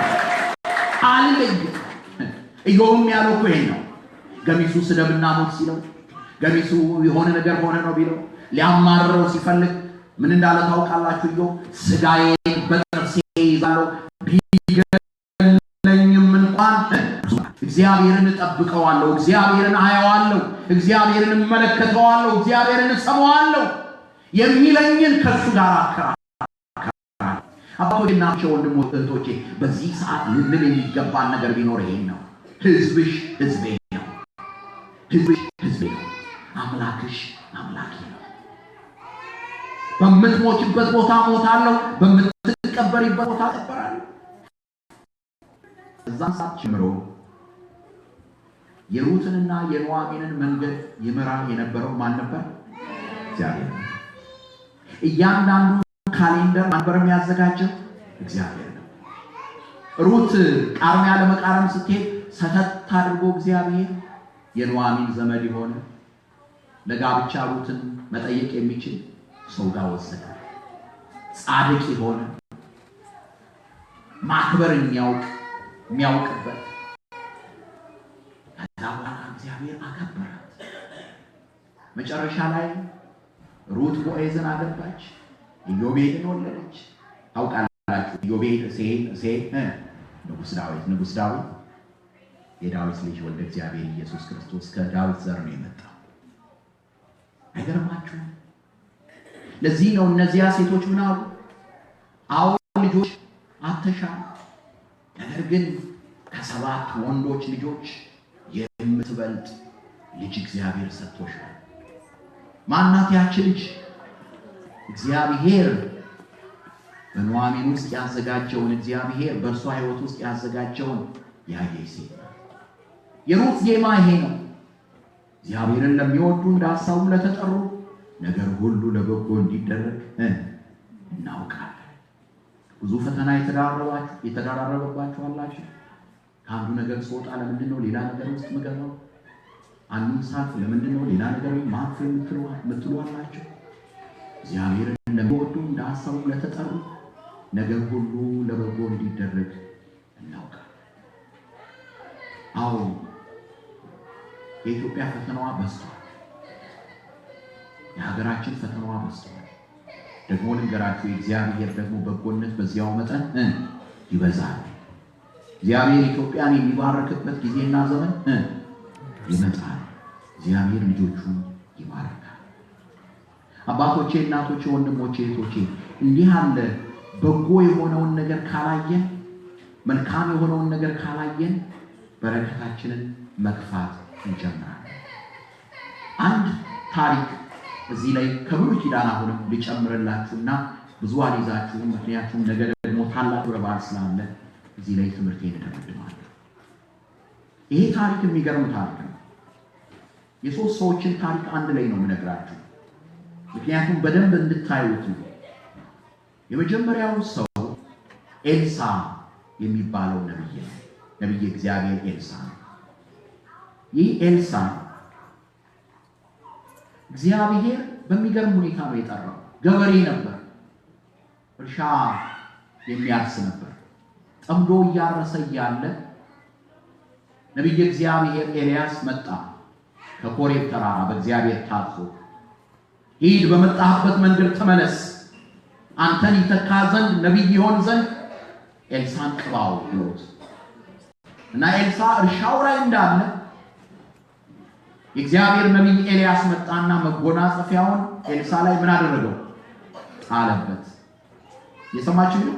አልለይም። ኢዮብም ያለው እኮ ይሄን ነው። ገሚሱ ስደብና ሞት ሲለው፣ ገሚሱ የሆነ ነገር ሆነ ነው ቢለው፣ ሊያማርረው ሲፈልግ ምን እንዳለ ታውቃላችሁ? ኢዮብ ስጋዬን በጥርሴ ይዛለሁ ቢገለኝም እንኳን እግዚአብሔርን እጠብቀዋለሁ፣ እግዚአብሔርን አየዋለሁ፣ እግዚአብሔርን እመለከተዋለሁ፣ እግዚአብሔርን እሰማዋለሁ የሚለኝን ከሱ ጋር አከራከራለሁ። አባቶቼና ወንድሞቼ እህቶቼ፣ በዚህ ሰዓት ልንል የሚገባን ነገር ቢኖር ይሄን ነው። ሕዝብሽ ሕዝቤ ነው። ሕዝብሽ ሕዝቤ ነው። አምላክሽ አምላኬ ነው። በምትሞችበት ቦታ ሞታለሁ፣ በምትቀበሪበት ቦታ እቀበራለሁ። እዛን ሰዓት ጀምሮ የሩትንና የኑኃሚንን መንገድ ይመራ የነበረው ማን ነበር? እግዚአብሔር። እያንዳንዱ ካሌንደር ማንበር የሚያዘጋጀው እግዚአብሔር ነው። ሩት ቃርሚያ ለመቃረም ስትሄድ ሰተት አድርጎ እግዚአብሔር የኑኃሚን ዘመድ የሆነ ለጋብቻ ሩትን መጠየቅ የሚችል ሰው ጋር ወሰደ። ጻድቅ የሆነ ማክበር የሚያውቅበት ከዛ በኋላ እግዚአብሔር አከበራት። መጨረሻ ላይ ሩት ቦዔዝን አገባች፣ ኢዮቤድን ወለደች። ታውቃላችሁ ኢዮቤድ ንጉሥ ዳዊት የዳዊት ልጅ ወልደ እግዚአብሔር ኢየሱስ ክርስቶስ ከዳዊት ዘር ነው የመጣው። አይገርማችሁም? ለዚህ ነው እነዚያ ሴቶች ምን አሉ? አዎ ልጆች አተሻል፣ ነገር ግን ከ7 ወንዶች ልጆች የምትበልጥ ልጅ እግዚአብሔር ሰጥቶሻል። ማናት ያቺ ልጅ? እግዚአብሔር በኑኃሚን ውስጥ ያዘጋጀውን እግዚአብሔር በእርሷ ሕይወት ውስጥ ያዘጋጀውን ያየች ሴት ናት። የሩት ዜማ ይሄ ነው። እግዚአብሔርን ለሚወዱ እንደ ሐሳቡ ለተጠሩ ነገር ሁሉ ለበጎ እንዲደረግ እናውቃለን። ብዙ ፈተና የተደራረበባችሁ አላችሁ። ከአንዱ ነገር ስወጣ ለምንድን ነው ሌላ ነገር ውስጥ ምገባው? አንዱን ሳልፍ ለምንድን ነው ሌላ ነገር ማልፍ የምትሉ አላችሁ። እግዚአብሔርን ለሚወዱ እንደ ሐሳቡ ለተጠሩ ነገር ሁሉ ለበጎ እንዲደረግ እናውቃለን። አዎ የኢትዮጵያ ፈተናዋ በዝቷል። የሀገራችን ፈተናዋ በዝቷል። ደግሞ ልንገራችሁ የእግዚአብሔር ደግሞ በጎነት በዚያው መጠን ይበዛል። እግዚአብሔር ኢትዮጵያን የሚባርክበት ጊዜና ዘመን ይመጣል። እግዚአብሔር ልጆቹን ይባርካል። አባቶቼ፣ እናቶቼ፣ ወንድሞቼ፣ እህቶቼ እንዲህ አለ በጎ የሆነውን ነገር ካላየን፣ መልካም የሆነውን ነገር ካላየን በረከታችንን መግፋት እንጀምራለን። አንድ ታሪክ እዚህ ላይ ከብሉይ ኪዳን አሁንም ልጨምርላችሁና ብዙ አልይዛችሁም፣ ምክንያቱም ነገ ደግሞ ታላቅ በዓል ስላለ እዚህ ላይ ትምህርቴን እደመድማለሁ። ይሄ ታሪክ የሚገርም ታሪክ ነው። የሶስት ሰዎችን ታሪክ አንድ ላይ ነው የምነግራችሁ፣ ምክንያቱም በደንብ እንድታዩት ነው። የመጀመሪያው ሰው ኤልሳ የሚባለው ነብይ ነው። ነብይ እግዚአብሔር ኤልሳ ነው። ይህ ኤልሳ እግዚአብሔር በሚገርም ሁኔታ ነው የጠራው። ገበሬ ነበር፣ እርሻ የሚያርስ ነበር። ጠምዶ እያረሰ እያለ ነብይ እግዚአብሔር ኤልያስ መጣ ከኮሬብ ተራራ በእግዚአብሔር ታዞ፣ ሂድ በመጣህበት መንገድ ተመለስ፣ አንተን ይተካ ዘንድ ነብይ ይሆን ዘንድ ኤልሳን ቅባው ብሎት እና ኤልሳ እርሻው ላይ እንዳለ የእግዚአብሔር ነብይ ኤልያስ መጣና መጎናጸፊያውን ኤልሳ ላይ ምን አደረገው? ጣለበት። የሰማችሁ ነው?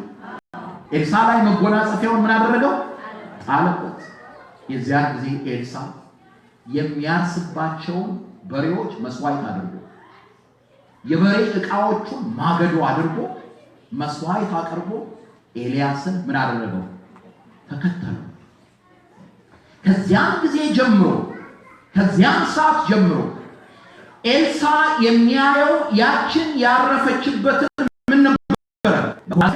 ኤልሳ ላይ መጎናጸፊያውን ምን አደረገው? ጣለበት። የዚያን ጊዜ ኤልሳ የሚያርስባቸውን በሬዎች መስዋዕት አድርጎ የበሬ ዕቃዎቹን ማገዶ አድርጎ መስዋዕት አቅርቦ ኤልያስን ምን አደረገው? ተከተለው። ከዚያን ጊዜ ጀምሮ ከዚያን ሰዓት ጀምሮ ኤልሳ የሚያየው ያችን ያረፈችበትን ምን ነበር?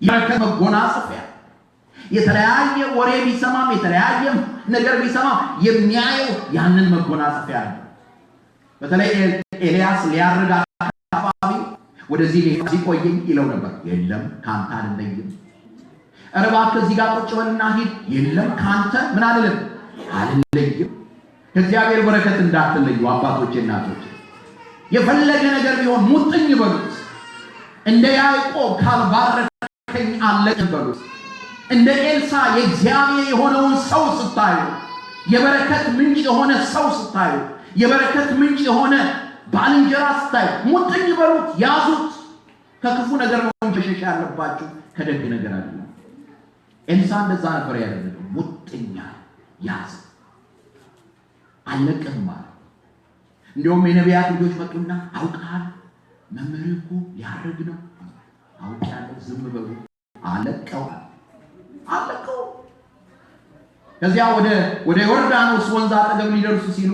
የበረከት መጎናጸፊያ። የተለያየ ወሬ ቢሰማም የተለያየ ነገር ቢሰማም የሚያየው ያንን መጎናጸፊያ ነው። በተለይ ኤልያስ ሊያርግ አካባቢ ወደዚህ ሲቆየኝ ይለው ነበር። የለም ካንተ አልለይም። ኧረ እባክህ እዚህ ጋር ቁጭ በልና ሂድ። የለም ካንተ ምን አልልም አልለይም። ከእግዚአብሔር በረከት እንዳትለዩ አባቶቼ፣ እናቶቼ። የፈለገ ነገር ቢሆን ሙጥኝ በሉት። እንደ ያዕቆብ ካልባረከኝ አለቅም በሉት። እንደ ኤልሳ የእግዚአብሔር የሆነውን ሰው ስታዩ፣ የበረከት ምንጭ የሆነ ሰው ስታዩ፣ የበረከት ምንጭ የሆነ ባልንጀራ ስታዩ ሙጥኝ በሉት፣ ያዙት። ከክፉ ነገር ነው መሸሽ ያለባችሁ፣ ከደግ ነገር አይደለም። ኤልሳ እንደዛ ነበር ያደረገው። ሙጥኛ ያዘ፣ አለቅም ማለት። እንደውም የነቢያት ልጆች መጡና አውቃል መምህር እኮ ሊያርግ ነው፣ አውቃለሁ፣ ዝም በሉ። አለቀው። ከዚያ ወደ ዮርዳኖስ ወንዝ አጠገብ ሊደርሱ ሲሉ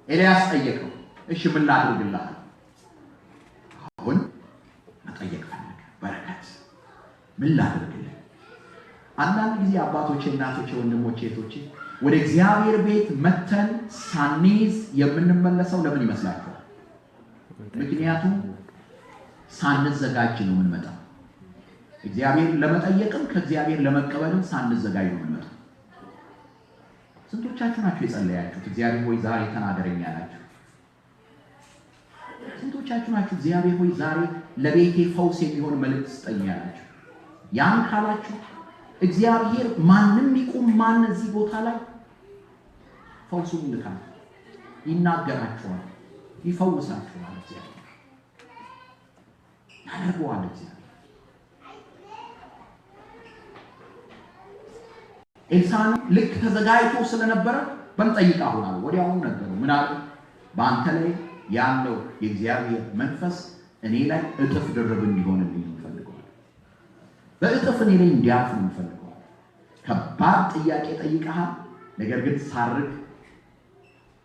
ኤልያስ ጠየቀው፣ እሺ ምን ላድርግልህ? ምን ላድርግ? አንዳንድ ጊዜ አባቶቼ፣ እናቶቼ፣ ወንድሞቼ፣ እህቶቼ ወደ እግዚአብሔር ቤት መተን ሳንይዝ የምንመለሰው ለምን ይመስላችኋል? ምክንያቱም ሳንዘጋጅ ነው የምንመጣው። እግዚአብሔር ለመጠየቅም ከእግዚአብሔር ለመቀበልም ሳንዘጋጅ ነው የምንመጣው። ስንቶቻችሁ ናችሁ የጸለያችሁት እግዚአብሔር ሆይ ዛሬ ተናገረኝ ያላችሁ? ስንቶቻችሁ ናችሁ እግዚአብሔር ሆይ ዛሬ ለቤቴ ፈውስ የሚሆን መልእክት ስጠኝ ያላችሁ? ያን ካላችሁ እግዚአብሔር ማንም ይቁም ማን እዚህ ቦታ ላይ ፈውሱን ይልካል፣ ይናገራችኋል፣ ይፈውሳችኋል። እግዚአብሔር ያደርገዋል። እግዚአብሔር ኤልሳዕ ልክ ተዘጋጅቶ ስለነበረ በንጠይቅ አሁን ወዲያውኑ ነገረው። ምን አለ? በአንተ ላይ ያለው የእግዚአብሔር መንፈስ እኔ ላይ እጥፍ ድርብ እንዲሆንልኝ እንፈልገዋል። በእጥፍ እኔ ላይ እንዲያርፍ እንፈልገዋል። ከባድ ጥያቄ ጠይቀሃል፣ ነገር ግን ሳርግ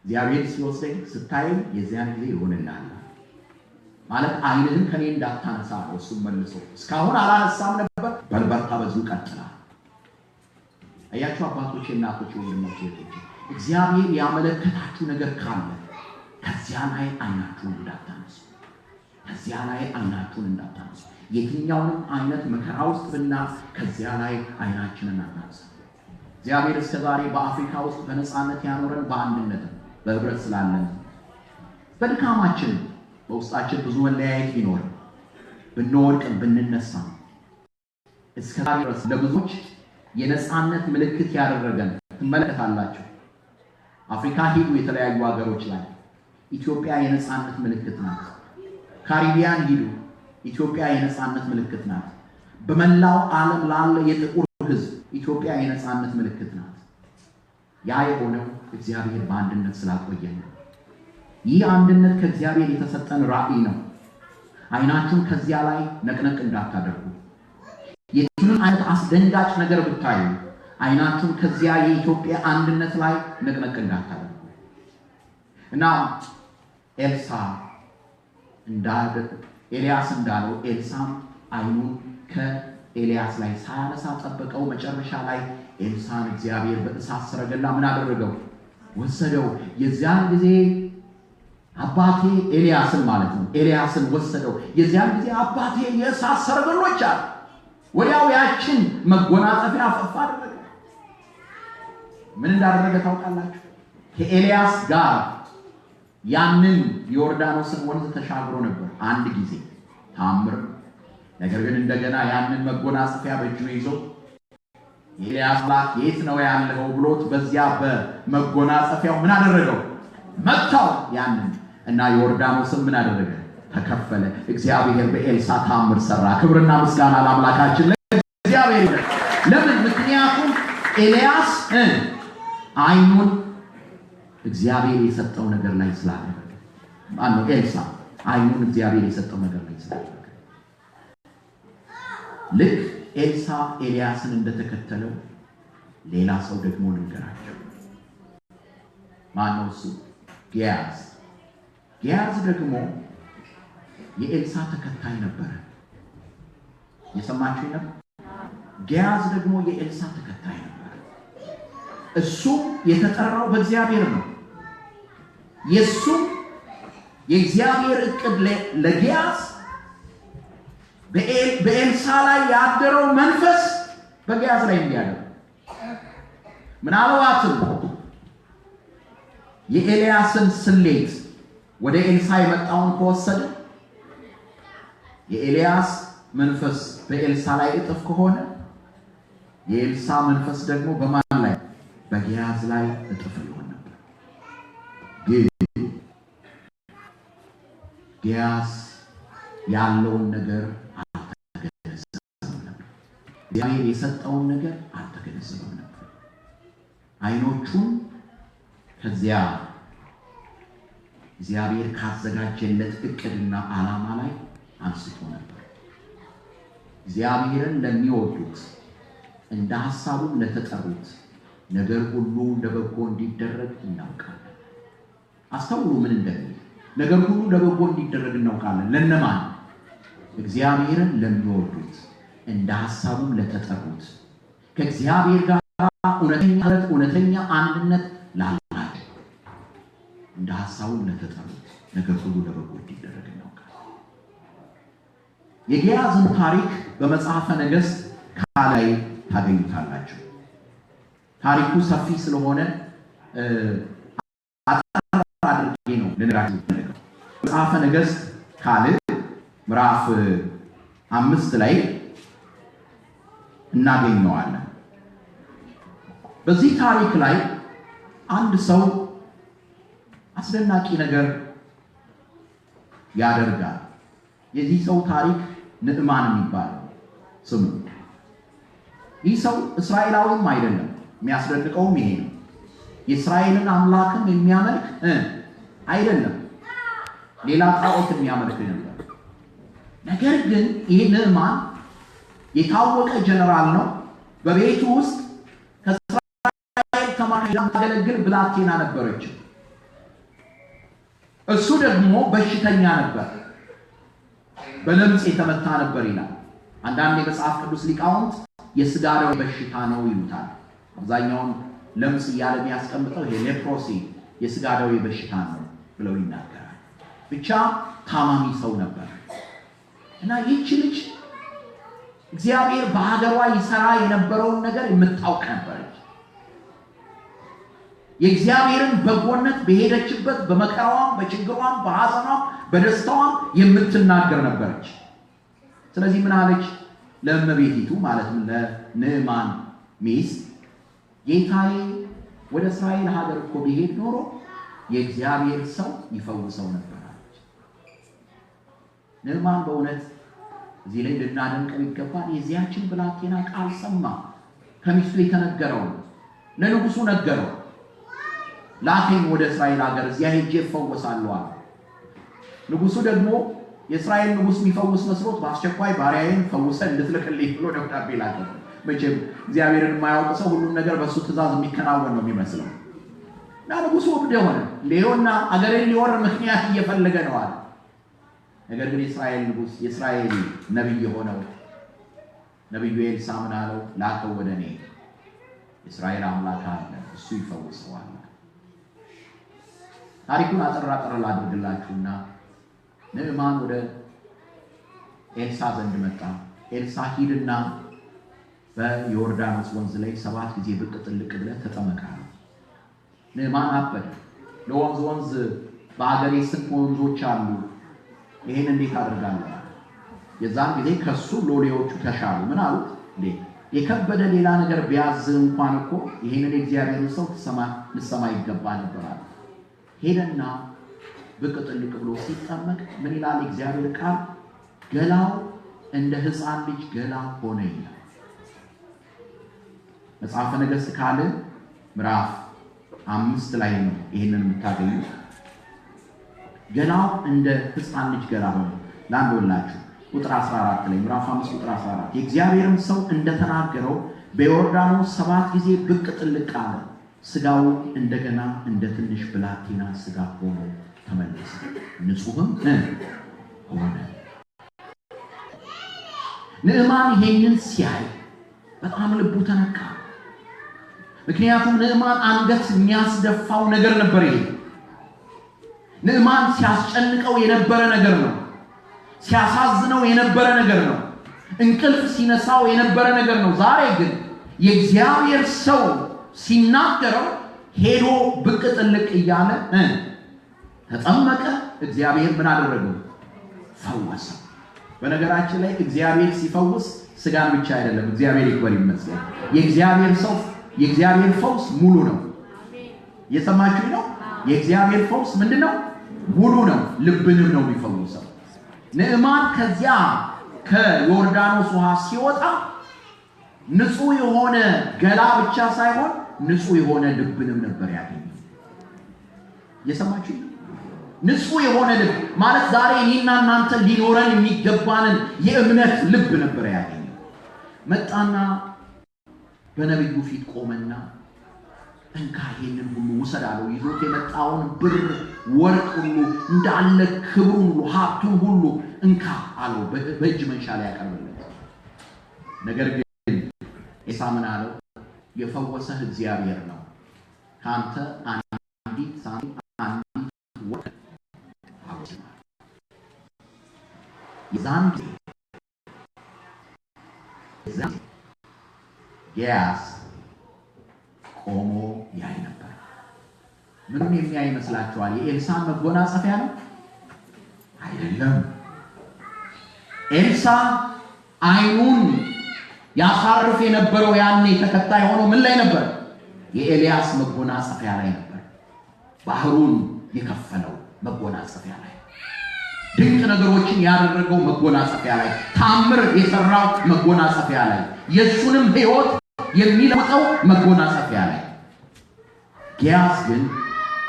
እግዚአብሔር ሲወስደኝ ስታየኝ የዚያን ጊዜ ይሆንልሃል ማለት አይንህን ከኔ እንዳታነሳ ነው። እሱም መልሶ እስካሁን አላነሳም ነበር፣ በልበርታ በዚሁ ቀጥላ። አያችሁ አባቶቼ፣ እናቶቼ፣ ወንድሞቼ፣ እህቶቼ እግዚአብሔር ያመለከታችሁ ነገር ካለ ከዚያ ላይ አይናችሁን እንዳታነሱ፣ ከዚያ ላይ አይናችሁን እንዳታነሱ። የትኛውንም አይነት መከራ ውስጥ ብና ከዚያ ላይ አይናችንን እናነሳ። እግዚአብሔር እስከዛሬ በአፍሪካ ውስጥ በነፃነት ያኖረን በአንድነት በህብረት ስላለን፣ በድካማችን በውስጣችን ብዙ መለያየት ቢኖር ብንወድቅም ብንነሳም እስከዛሬ ድረስ ለብዙዎች የነፃነት ምልክት ያደረገን ትመለከታላችሁ። አፍሪካ ሂዱ፣ የተለያዩ ሀገሮች ላይ ኢትዮጵያ የነፃነት ምልክት ናት። ካሪቢያን ሂዱ፣ ኢትዮጵያ የነፃነት ምልክት ናት። በመላው ዓለም ላለ የጥቁር ህዝብ ኢትዮጵያ የነፃነት ምልክት ናት። ያ የሆነው እግዚአብሔር በአንድነት ስላቆየን ነው። ይህ አንድነት ከእግዚአብሔር የተሰጠን ራዕይ ነው። አይናችሁን ከዚያ ላይ ነቅነቅ እንዳታደርጉ። የቱንም አይነት አስደንጋጭ ነገር ብታዩ አይናችሁን ከዚያ የኢትዮጵያ አንድነት ላይ ነቅነቅ እንዳታደርጉ እና ኤልሳዕ ኤልያስ እንዳለው ኤልሳዕ አይኑን ከኤልያስ ላይ ሳያነሳ ጠበቀው። መጨረሻ ላይ ኤልሳዕን እግዚአብሔር በእሳት ሰረገላ ምን አደረገው? ወሰደው። የዚያን ጊዜ አባቴ ኤልያስን ማለት ነው ኤልያስን ወሰደው። የዚያን ጊዜ አባቴ የእሳት ሰረገሎች አለ። ወዲያው ያችን መጎናጸፊያ አፈፋ አደረገ። ምን እንዳደረገ ታውቃላችሁ? ከኤልያስ ጋር ያንን ዮርዳኖስን ወንዝ ተሻግሮ ነበር አንድ ጊዜ ታምር። ነገር ግን እንደገና ያንን መጎናጸፊያ በእጁ ይዞ ኤልያስ አምላክ የት ነው ያለው ብሎት በዚያ በመጎናጸፊያው ምን አደረገው? መታው ያንን እና ዮርዳኖስን ምን አደረገ? ተከፈለ። እግዚአብሔር በኤልሳዕ ታምር ሰራ። ክብርና ምስጋና ለአምላካችን ለእግዚአብሔር። ለምን? ምክንያቱም ኤልያስ አይኑን እግዚአብሔር የሰጠው ነገር ላይ ስላደረገ። ማነው? ኤልሳዕ አይኑን እግዚአብሔር የሰጠው ነገር ላይ ስላደረገ። ልክ ኤልሳዕ ኤልያስን እንደተከተለው ሌላ ሰው ደግሞ ልንገራቸው። ማነው እሱ? ጊያዝ። ጊያዝ ደግሞ የኤልሳዕ ተከታይ ነበረ። የሰማችሁ ነበር? ጊያዝ ደግሞ የኤልሳዕ ተከታይ ነበር። እሱ የተጠራው በእግዚአብሔር ነው። የሱም የእግዚአብሔር እቅድ ለጊያዝ በኤልሳዕ ላይ ያደረው መንፈስ በጊያዝ ላይ እንዲያደርግ ምናልባትም የኤልያስን ስሌት ወደ ኤልሳዕ የመጣውን ከወሰደ የኤልያስ መንፈስ በኤልሳዕ ላይ እጥፍ ከሆነ የኤልሳዕ መንፈስ ደግሞ በማን ላይ? በጊያዝ ላይ እጥፍ ሊሆን ነበር። ግን ጊያዝ ያለውን ነገር አልተገነዘበም ነበር። እግዚአብሔር የሰጠውን ነገር አልተገነዘበም ነበር። አይኖቹን ከዚያ እግዚአብሔር ካዘጋጀለት እቅድና ዓላማ ላይ አንስቶ ነበር። እግዚአብሔርን ለሚወዱት እንደ ሐሳቡም ለተጠሩት ነገር ሁሉ ለበጎ እንዲደረግ እናውቃለን። አስተውሉ ምን እንደሚል። ነገር ሁሉ ለበጎ እንዲደረግ እናውቃለን። ለነማን? እግዚአብሔርን ለሚወዱት እንደ ሐሳቡም ለተጠሩት ከእግዚአብሔር ጋር እውነተኛ አንድነት ላላቸው እንደ ሐሳቡም ለተጠሩት ነገር ሁሉ ለበጎ እንዲደረግ እናውቃለን። የጌሃዝን ታሪክ በመጽሐፈ ነገሥት ላይ ታገኙታላችሁ። ታሪኩ ሰፊ ስለሆነ አጠር አድርጌ ነው ልነግራችሁ። መጽሐፈ ነገሥት ካልዕ ምዕራፍ 5 ላይ እናገኘዋለን። በዚህ ታሪክ ላይ አንድ ሰው አስደናቂ ነገር ያደርጋል። የዚህ ሰው ታሪክ ንዕማን የሚባለው ስሙ። ይህ ሰው እስራኤላዊም አይደለም። የሚያስደንቀውም ይሄ ነው። የእስራኤልን አምላክም የሚያመልክ አይደለም። ሌላ ጣዖት የሚያመልክ ነበር። ነገር ግን ይህ ንዕማን የታወቀ ጀነራል ነው። በቤቱ ውስጥ ከእስራኤል ተማሪያገለግል ብላቴና ነበረች። እሱ ደግሞ በሽተኛ ነበር፣ በለምጽ የተመታ ነበር ይላል። አንዳንድ የመጽሐፍ ቅዱስ ሊቃውንት የሥጋ ደዌ በሽታ ነው ይሉታል። አብዛኛውን ለምጽ እያለ የሚያስቀምጠው ይሄ ሌፕሮሲ የሥጋ ደዌ በሽታ ነው ብለው ይናገራል። ብቻ ታማሚ ሰው ነበር እና ይህች ልጅ እግዚአብሔር በሀገሯ ይሰራ የነበረውን ነገር የምታውቅ ነበረች። የእግዚአብሔርን በጎነት በሄደችበት በመከራዋም በችግሯም በሐዘኗም በደስታዋም የምትናገር ነበረች። ስለዚህ ምን አለች? ለእመቤቲቱ ማለትም ለንዕማን ሚስት ጌታዬ ወደ እስራኤል ሀገር እኮ ቢሄድ ኖሮ የእግዚአብሔር ሰው ይፈውሰው ነበር አለች። ንዕማን በእውነት እዚህ ላይ ልናደንቀው ይገባል። የዚያችን ብላቴና ቃል ሰማ። ከሚስቱ የተነገረው ለንጉሱ ነገረው። ላከኝ ወደ እስራኤል ሀገር፣ እዚያ ሄጄ እፈወሳለሁ አለ። ንጉሱ ደግሞ የእስራኤል ንጉስ የሚፈውስ መስሎት በአስቸኳይ ባሪያዬን ፈውሰን እንድትልክልኝ ብሎ ደብዳቤ ላከ። መቼም እግዚአብሔርን የማያውቅ ሰው ሁሉም ነገር በሱ ትእዛዝ የሚከናወን ነው የሚመስለው። እና ንጉሱ ወደ ሆነ ሌዮና አገሬን ሊወር ምክንያት እየፈለገ ነው አለ። ነገር ግን የእስራኤል ንጉስ የእስራኤል ነብይ የሆነው ነብዩ ኤልሳ ምን አለው? ላከው ወደ እኔ፣ የእስራኤል አምላክ አለ፣ እሱ ይፈውሰዋል። ታሪኩን አጠር ላድርግላችሁና ንዕማን ወደ ኤልሳ ዘንድ መጣ። ኤልሳ ሂድና በዮርዳኖስ ወንዝ ላይ 7 ጊዜ ብቅ ጥልቅ ብለህ ተጠመቅ አለው። ንዕማን አበደ። ለወንዝ በአገሬ ስንት ወንዞች አሉ፣ ይሄን እንዴት አደርጋለሁ? የዛን ጊዜ ከሱ ሎሌዎቹ ተሻሉ። ምን አሉት? የከበደ ሌላ ነገር ቢያዝ እንኳን እኮ ይሄንን የእግዚአብሔር ሰው ልሰማ ይገባ ነበር አለ። ሄደና ብቅ ጥልቅ ብሎ ሲጠመቅ ምን ይላል እግዚአብሔር ቃል? ገላው እንደ ሕፃን ልጅ ገላ ሆነ ይላል። መጽሐፈ ነገሥት ካልዕ ምዕራፍ 5 ላይ ነው ይሄንን የምታገኙት። ገላው እንደ ሕፃን ልጅ ገላ ሆነ። ላንብብላችሁ ቁጥር 14 ላይ ምዕራፍ 5 ቁጥር 14 የእግዚአብሔርም ሰው እንደተናገረው በዮርዳኖስ 7 ጊዜ ብቅ ጥልቅ አለ። ስጋው እንደገና እንደ ትንሽ ብላቴና ስጋ ሆኖ ተመለሰ፣ ንጹህም ሆነ። ንዕማን ይሄንን ሲያይ በጣም ልቡ ተነካ። ምክንያቱም ንዕማን አንገት የሚያስደፋው ነገር ነበር። ይሄ ንዕማን ሲያስጨንቀው የነበረ ነገር ነው። ሲያሳዝነው የነበረ ነገር ነው። እንቅልፍ ሲነሳው የነበረ ነገር ነው። ዛሬ ግን የእግዚአብሔር ሰው ሲናገረው ሄዶ ብቅ ጥልቅ እያለ ተጠመቀ። እግዚአብሔር ምን አደረገው? ፈወሰ። በነገራችን ላይ እግዚአብሔር ሲፈውስ ስጋን ብቻ አይደለም። እግዚአብሔር ይክበር ይመስገን። የእግዚአብሔር ፈውስ ሙሉ ነው። እየሰማችሁ ነው? የእግዚአብሔር ፈውስ ምንድነው? ሙሉ ነው። ልብንም ነው የሚፈውሰው። ንዕማን ከዚያ ከዮርዳኖስ ውሃ ሲወጣ ንጹህ የሆነ ገላ ብቻ ሳይሆን ንጹህ የሆነ ልብንም ነበር ያገኘው። እየሰማችሁ? ንጹህ የሆነ ልብ ማለት ዛሬ እኔና እናንተ ሊኖረን የሚገባንን የእምነት ልብ ነበር ያገኘው። መጣና በነብዩ ፊት ቆመና እንካ ይሄንን ሁሉ ውሰድ አለው። ይዞት የመጣውን ብር ወርቅ ሁሉ እንዳለ ክብሩን ሁሉ ሀብቱን ሁሉ እንካ አለው። በእጅ መንሻ ላይ ያቀርብለት። ነገር ግን ኤልሳ ምን አለው? የፈወሰህ እግዚአብሔር ነው፣ ካንተ አንዲት ሳንቲም አንዲት ወርቅ አውጥተህ የዛን ጊያዝ ቆሞ ያይ ነበር። ምንም የሚያይ ይመስላችኋል? የኤልሳን መጎናጸፊያ ነው? አይደለም። ኤልሳ አይኑን ያሳርፍ የነበረው ያኔ ተከታይ ሆኖ ምን ላይ ነበር? የኤልያስ መጎናጸፊያ ላይ ነበር። ባህሩን የከፈለው መጎናጸፊያ ላይ፣ ድንቅ ነገሮችን ያደረገው መጎናጸፊያ ላይ፣ ታምር የሰራው መጎናጸፊያ ላይ፣ የሱንም ሕይወት የሚለውጠው መጎናጸፊያ ላይ። ጊያዝ ግን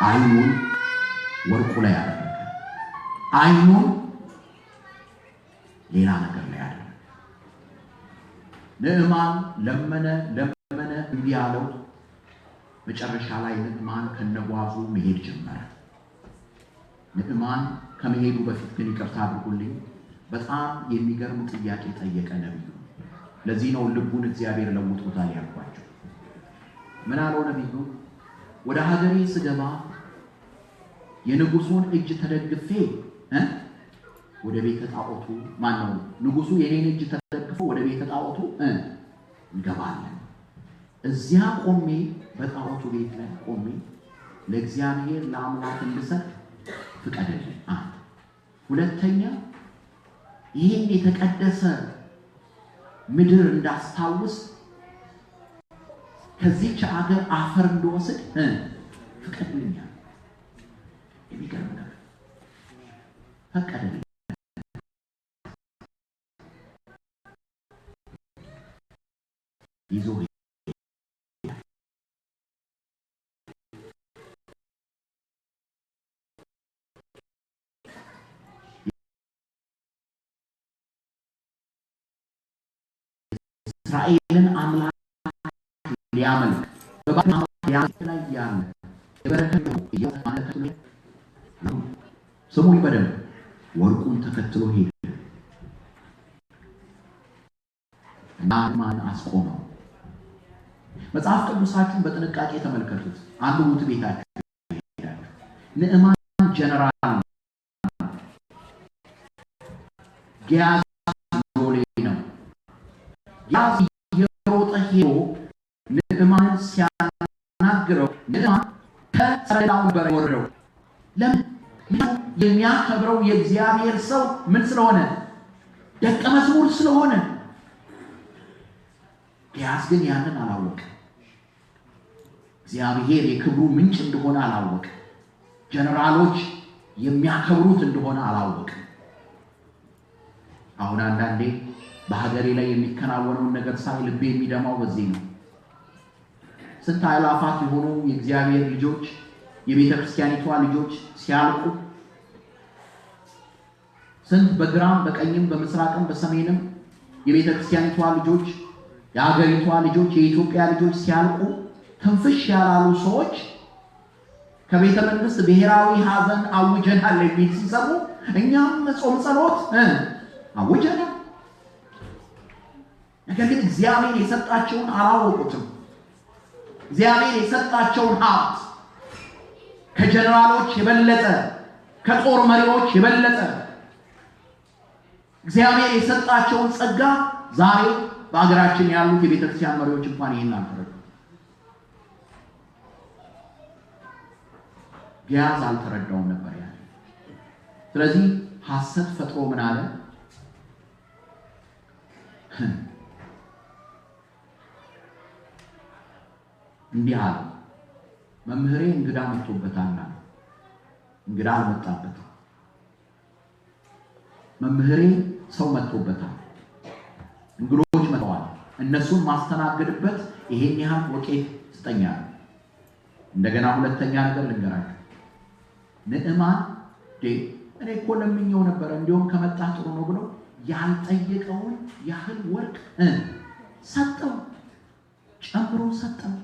አይኑን ወርቁ ላይ አደረገ። አይኑን ሌላ ነገር ላይ አደረገ። ንዕማን ለመነ እንዲህ አለው። መጨረሻ ላይ ንዕማን ከነጓዙ መሄድ ጀመረ። ንዕማን ከመሄዱ በፊት ግን ይቅርታ አድርጉልኝ፣ በጣም የሚገርም ጥያቄ ጠየቀ ነብዩ። ለዚህ ነው ልቡን እግዚአብሔር ለውጦታል ያልኳቸው። ምን አለው ነብዩ? ወደ ሀገሬ ስገባ የንጉሱን እጅ ተደግፌ ወደ ቤተ ጣዖቱ ማነው ንጉሱ የኔን እጅ ተደግፎ ወደ ቤተ ጣዖቱ እንገባለን። እዚያ ቆሜ በጣዖቱ ቤት ላይ ቆሜ ለእግዚአብሔር ለአምላክ እንድሰጥ ፍቀድልኝ። ሁለተኛ ይህን የተቀደሰ ምድር እንዳስታውስ ከዚህች አገር አፈር እንደወስድ ፍቀድልኝ። የሚገርም ነገር ፈቀደልኝ። ይዞ እስራኤልን አምላክ ሊያመልክ በባህር ላይ ያለ የበረከት እያመለከቱ ስሙኝ በደንብ ወርቁን ተከትሎ ሄደ እና ማን አስቆመው? መጽሐፍ ቅዱሳችሁን በጥንቃቄ ተመልከቱት። አንዱ ውት ቤታችሁ ንዕማን ጀነራል ጊያዝ ሎሌ ነው። ጊያዝ የሮጠ ሄዶ ንዕማን ሲያናግረው ንዕማን ከሰረገላው በላይ ወረደው። ለምን? የሚያከብረው የእግዚአብሔር ሰው ምን ስለሆነ? ደቀ መዝሙር ስለሆነ። ጊያዝ ግን ያንን አላወቀ። እግዚአብሔር የክብሩ ምንጭ እንደሆነ አላወቀ። ጀነራሎች የሚያከብሩት እንደሆነ አላወቀ። አሁን አንዳንዴ በሀገሬ ላይ የሚከናወነውን ነገር ሳይ ልቤ የሚደማው በዚህ ነው። ስንት አእላፋት የሆኑ የእግዚአብሔር ልጆች የቤተ ክርስቲያኒቷ ልጆች ሲያልቁ፣ ስንት በግራም በቀኝም በምስራቅም በሰሜንም የቤተ ክርስቲያኒቷ ልጆች የሀገሪቷ ልጆች የኢትዮጵያ ልጆች ሲያልቁ ትንፍሽ ያላሉ ሰዎች ከቤተ መንግስት ብሔራዊ ሀዘን አውጀናል የሚል ሲሰሙ እኛም ጾም ጸሎት አውጀናል። ነገር ግን እግዚአብሔር የሰጣቸውን አላወቁትም። እግዚአብሔር የሰጣቸውን ሀብት ከጀነራሎች የበለጠ ከጦር መሪዎች የበለጠ እግዚአብሔር የሰጣቸውን ጸጋ ዛሬ በአገራችን ያሉት የቤተክርስቲያን መሪዎች እንኳን ይሄን አልተረዱ። ጊያዝ አልተረዳውም ነበር ያለ። ስለዚህ ሐሰት ፈጥሮ ምን አለ? እንዲህ አለ፣ መምህሬ እንግዳ መጥቶበታል። እንግዳ አልመጣበትም። መምህሬ ሰው መጥቶበታል፣ እንግዶች መጥተዋል። እነሱን ማስተናገድበት ይሄን ያህል ወቄት ስጠኛል። እንደገና ሁለተኛ ነገር ልንገራችሁ። ንዕማን እኔ እኮ ለምኜው ነበር እንዲሁም ከመጣ ጥሩ ነው ብሎ ያልጠየቀውን ያህል ወርቅ ሰጠው፣ ጨምሮ ሰጠው።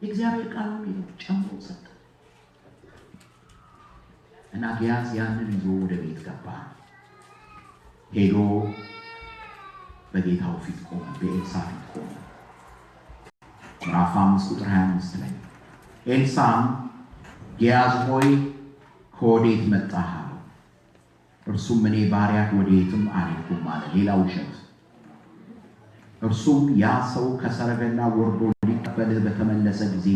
የእግዚአብሔር ቃል ነው፣ ጨምሮ ሰጠው። እና ጊያዝ ያንን ይዞ ወደ ቤት ገባ። ሄዶ በጌታው ፊት ቆመ፣ በኤልሳ ፊት ቆመ። ምዕራፍ 5 ቁጥር 25 ላይ ኤልሳም ጌያዝ ሆይ ከወዴት መጣህ አለው። እርሱም እኔ ባሪያህ ወዴትም አልሄድኩም አለ። ሌላ ውሸት። እርሱም ያ ሰው ከሰረገላ ወርዶ ሊቀበልህ በተመለሰ ጊዜ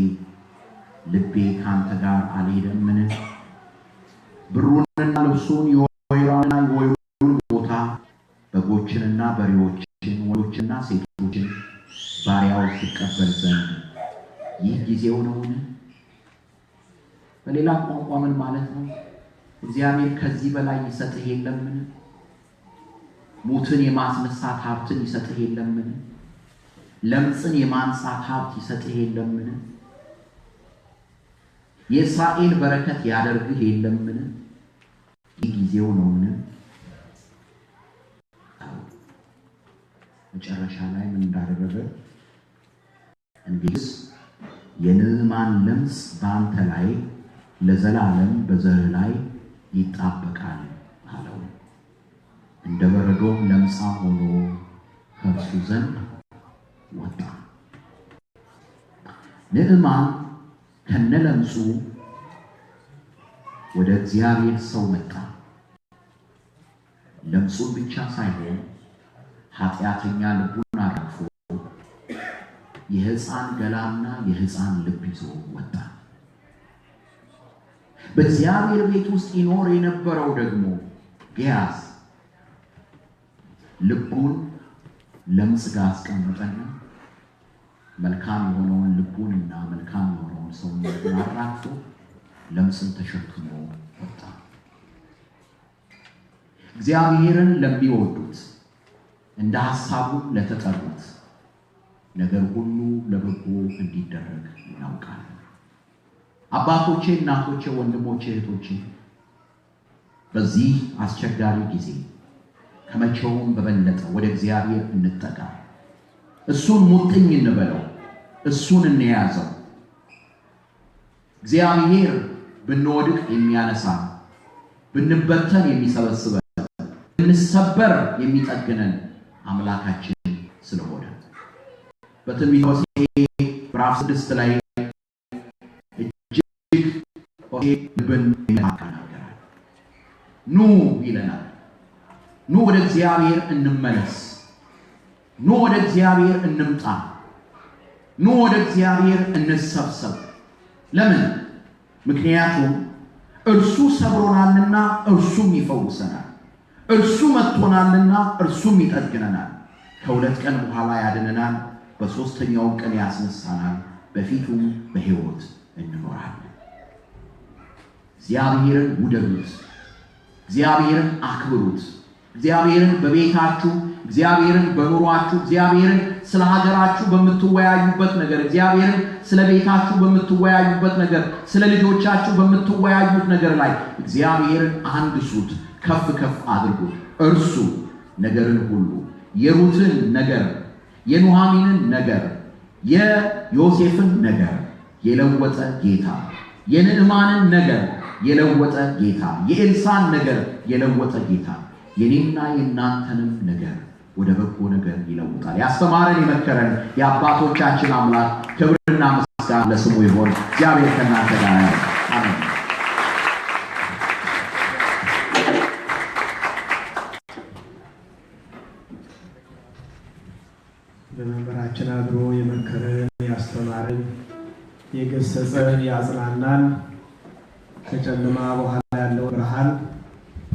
ልቤ ካንተ ጋር አልሄደምን? ብሩንና ልብሱን የወይራውንና የወይኑን ቦታ በጎችንና በሬዎችን ወንዶችና ሴቶችን ባሪያዎች ትቀበል ዘንድ ይህ ጊዜው ነውን? በሌላ ቋንቋ ምን ማለት ነው? እግዚአብሔር ከዚህ በላይ ይሰጥህ የለምን? ሞትን የማስነሳት ሀብትን ይሰጥህ የለምን? ለምጽን የማንጻት ሀብት ይሰጥህ የለምን? የእስራኤል በረከት ያደርግህ የለምን? ይህ ጊዜው ነውን? መጨረሻ ላይ ምን እንዳደረገ እንግዲህ የንዕማን ለምጽ በአንተ ላይ ለዘላለም በዘርህ ላይ ይጣበቃል አለው። እንደ በረዶም ለምጻም ሆኖ ከእርሱ ዘንድ ወጣ። ንዕማን ከነለምጹ ወደ እግዚአብሔር ሰው መጣ። ለምጹን ብቻ ሳይሆን ኃጢአተኛ ልቡን አርፎ የሕፃን ገላና የሕፃን ልብ ይዞ ወጣ። በእግዚአብሔር ቤት ውስጥ ይኖር የነበረው ደግሞ ጌያዝ ልቡን ለምጽ ጋር አስቀመጠና መልካም የሆነውን ልቡንና መልካም የሆነውን ሰውነቱን አራግፎ ለምጽን ተሸክሞ ወጣ። እግዚአብሔርን ለሚወዱት እንደ ሐሳቡ ለተጠሩት ነገር ሁሉ ለበጎ እንዲደረግ እናውቃለን። አባቶቼ፣ እናቶቼ፣ ወንድሞቼ፣ እህቶቼ በዚህ አስቸጋሪ ጊዜ ከመቼውም በበለጠ ወደ እግዚአብሔር እንጠጋ። እሱን ሙጥኝ እንበለው፣ እሱን እንያዘው። እግዚአብሔር ብንወድቅ የሚያነሳ፣ ብንበተን የሚሰበስበን፣ ብንሰበር የሚጠግነን አምላካችን ስለሆነ በትንቢተ ሆሴዕ ምዕራፍ 6 ላይ እጅግ ልብን የሚያናገራል። ኑ ይለናል። ኑ ወደ እግዚአብሔር እንመለስ። ኑ ወደ እግዚአብሔር እንምጣ። ኑ ወደ እግዚአብሔር እንሰብሰብ። ለምን? ምክንያቱም እርሱ ሰብሮናልና እርሱም ይፈውሰናል። እርሱ መጥቶናልና እርሱም ይጠግነናል። ከሁለት ቀን በኋላ ያድነናል። በሶስተኛው ቀን ያስነሳናል። በፊቱም በሕይወት እንኖራለን። እግዚአብሔርን ውደዱት። እግዚአብሔርን አክብሩት። እግዚአብሔርን በቤታችሁ፣ እግዚአብሔርን በኑሯችሁ፣ እግዚአብሔርን ስለ ሀገራችሁ በምትወያዩበት ነገር፣ እግዚአብሔርን ስለ ቤታችሁ በምትወያዩበት ነገር፣ ስለ ልጆቻችሁ በምትወያዩት ነገር ላይ እግዚአብሔርን አንግሱት፣ ከፍ ከፍ አድርጉት። እርሱ ነገርን ሁሉ የሩትን ነገር፣ የኑሃሚንን ነገር፣ የዮሴፍን ነገር የለወጠ ጌታ፣ የንዕማንን ነገር የለወጠ ጌታ፣ የኤልሳን ነገር የለወጠ ጌታ የኔና የእናንተንም ነገር ወደ በጎ ነገር ይለውጣል። ያስተማረን የመከረን የአባቶቻችን አምላክ ክብርና ምስጋና ለስሙ ይሁን። እግዚአብሔር ከእናንተ ጋር ነው። አሜን። በመንበራችን አድሮ የመከረን ያስተማረን የገሰጸን ያጽናናን ከጨለማ በኋላ ያለው ብርሃን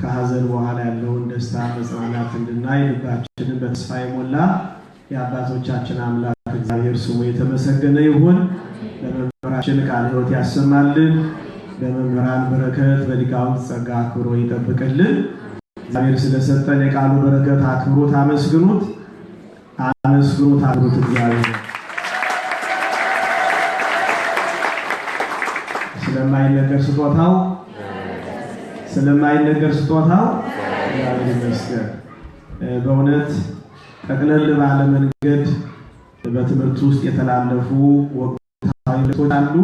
ከሐዘን በኋላ ያለውን ደስታ መጽናናት እንድናይ ልባችንን በተስፋ የሞላ የአባቶቻችን አምላክ እግዚአብሔር ስሙ የተመሰገነ ይሁን። ለመምህራችን ቃለ ሕይወት ያሰማልን። በመምህራን በረከት በሊቃውንት ጸጋ አክብሮ ይጠብቅልን። እግዚአብሔር ስለሰጠን የቃሉ በረከት አክብሮት አመስግኑት፣ አመስግኑት፣ አክብሩት። እግዚአብሔር ስለማይነገር ስጦታው እግዚአብሔር ይመስገን። በእውነት ጠቅለል ባለ መንገድ በትምህርት ውስጥ የተላለፉ ወቅታዊ ልቶች አሉ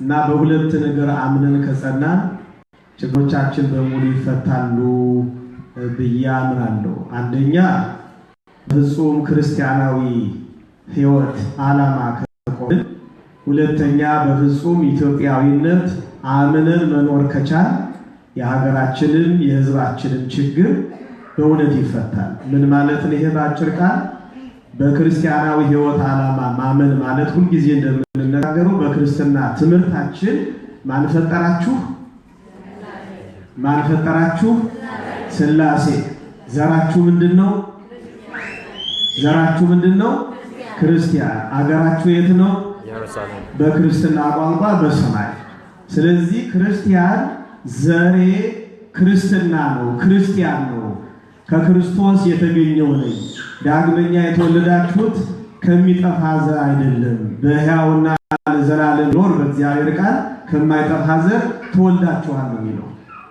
እና በሁለት ነገር አምነን ከጸናን ችግሮቻችን በሙሉ ይፈታሉ ብዬ አምናለሁ። አንደኛ ፍጹም ክርስቲያናዊ ሕይወት ዓላማ ከቆምን፣ ሁለተኛ በፍጹም ኢትዮጵያዊነት አምነን መኖር ከቻል የሀገራችንን የሕዝባችንን ችግር በእውነት ይፈታል። ምን ማለት ነው? ይሄ በአጭር ቃል በክርስቲያናዊ ሕይወት ዓላማ ማመን ማለት ሁልጊዜ እንደምንነጋገረው በክርስትና ትምህርታችን ማን ፈጠራችሁ? ሥላሴ። ዘራችሁ ምንድነው? ክርስቲያን። አገራችሁ የት ነው? በክርስትና ቋንቋ በሰማይ። ስለዚህ ክርስቲያን ዘሬ ክርስትና ነው፣ ክርስቲያን ነው፣ ከክርስቶስ የተገኘው ነኝ። ዳግመኛ የተወለዳችሁት ከሚጠፋ ዘር አይደለም፣ በሕያውና ለዘላለም ኖር በእግዚአብሔር ቃል ከማይጠፋ ዘር ተወልዳችኋል ነው የሚለው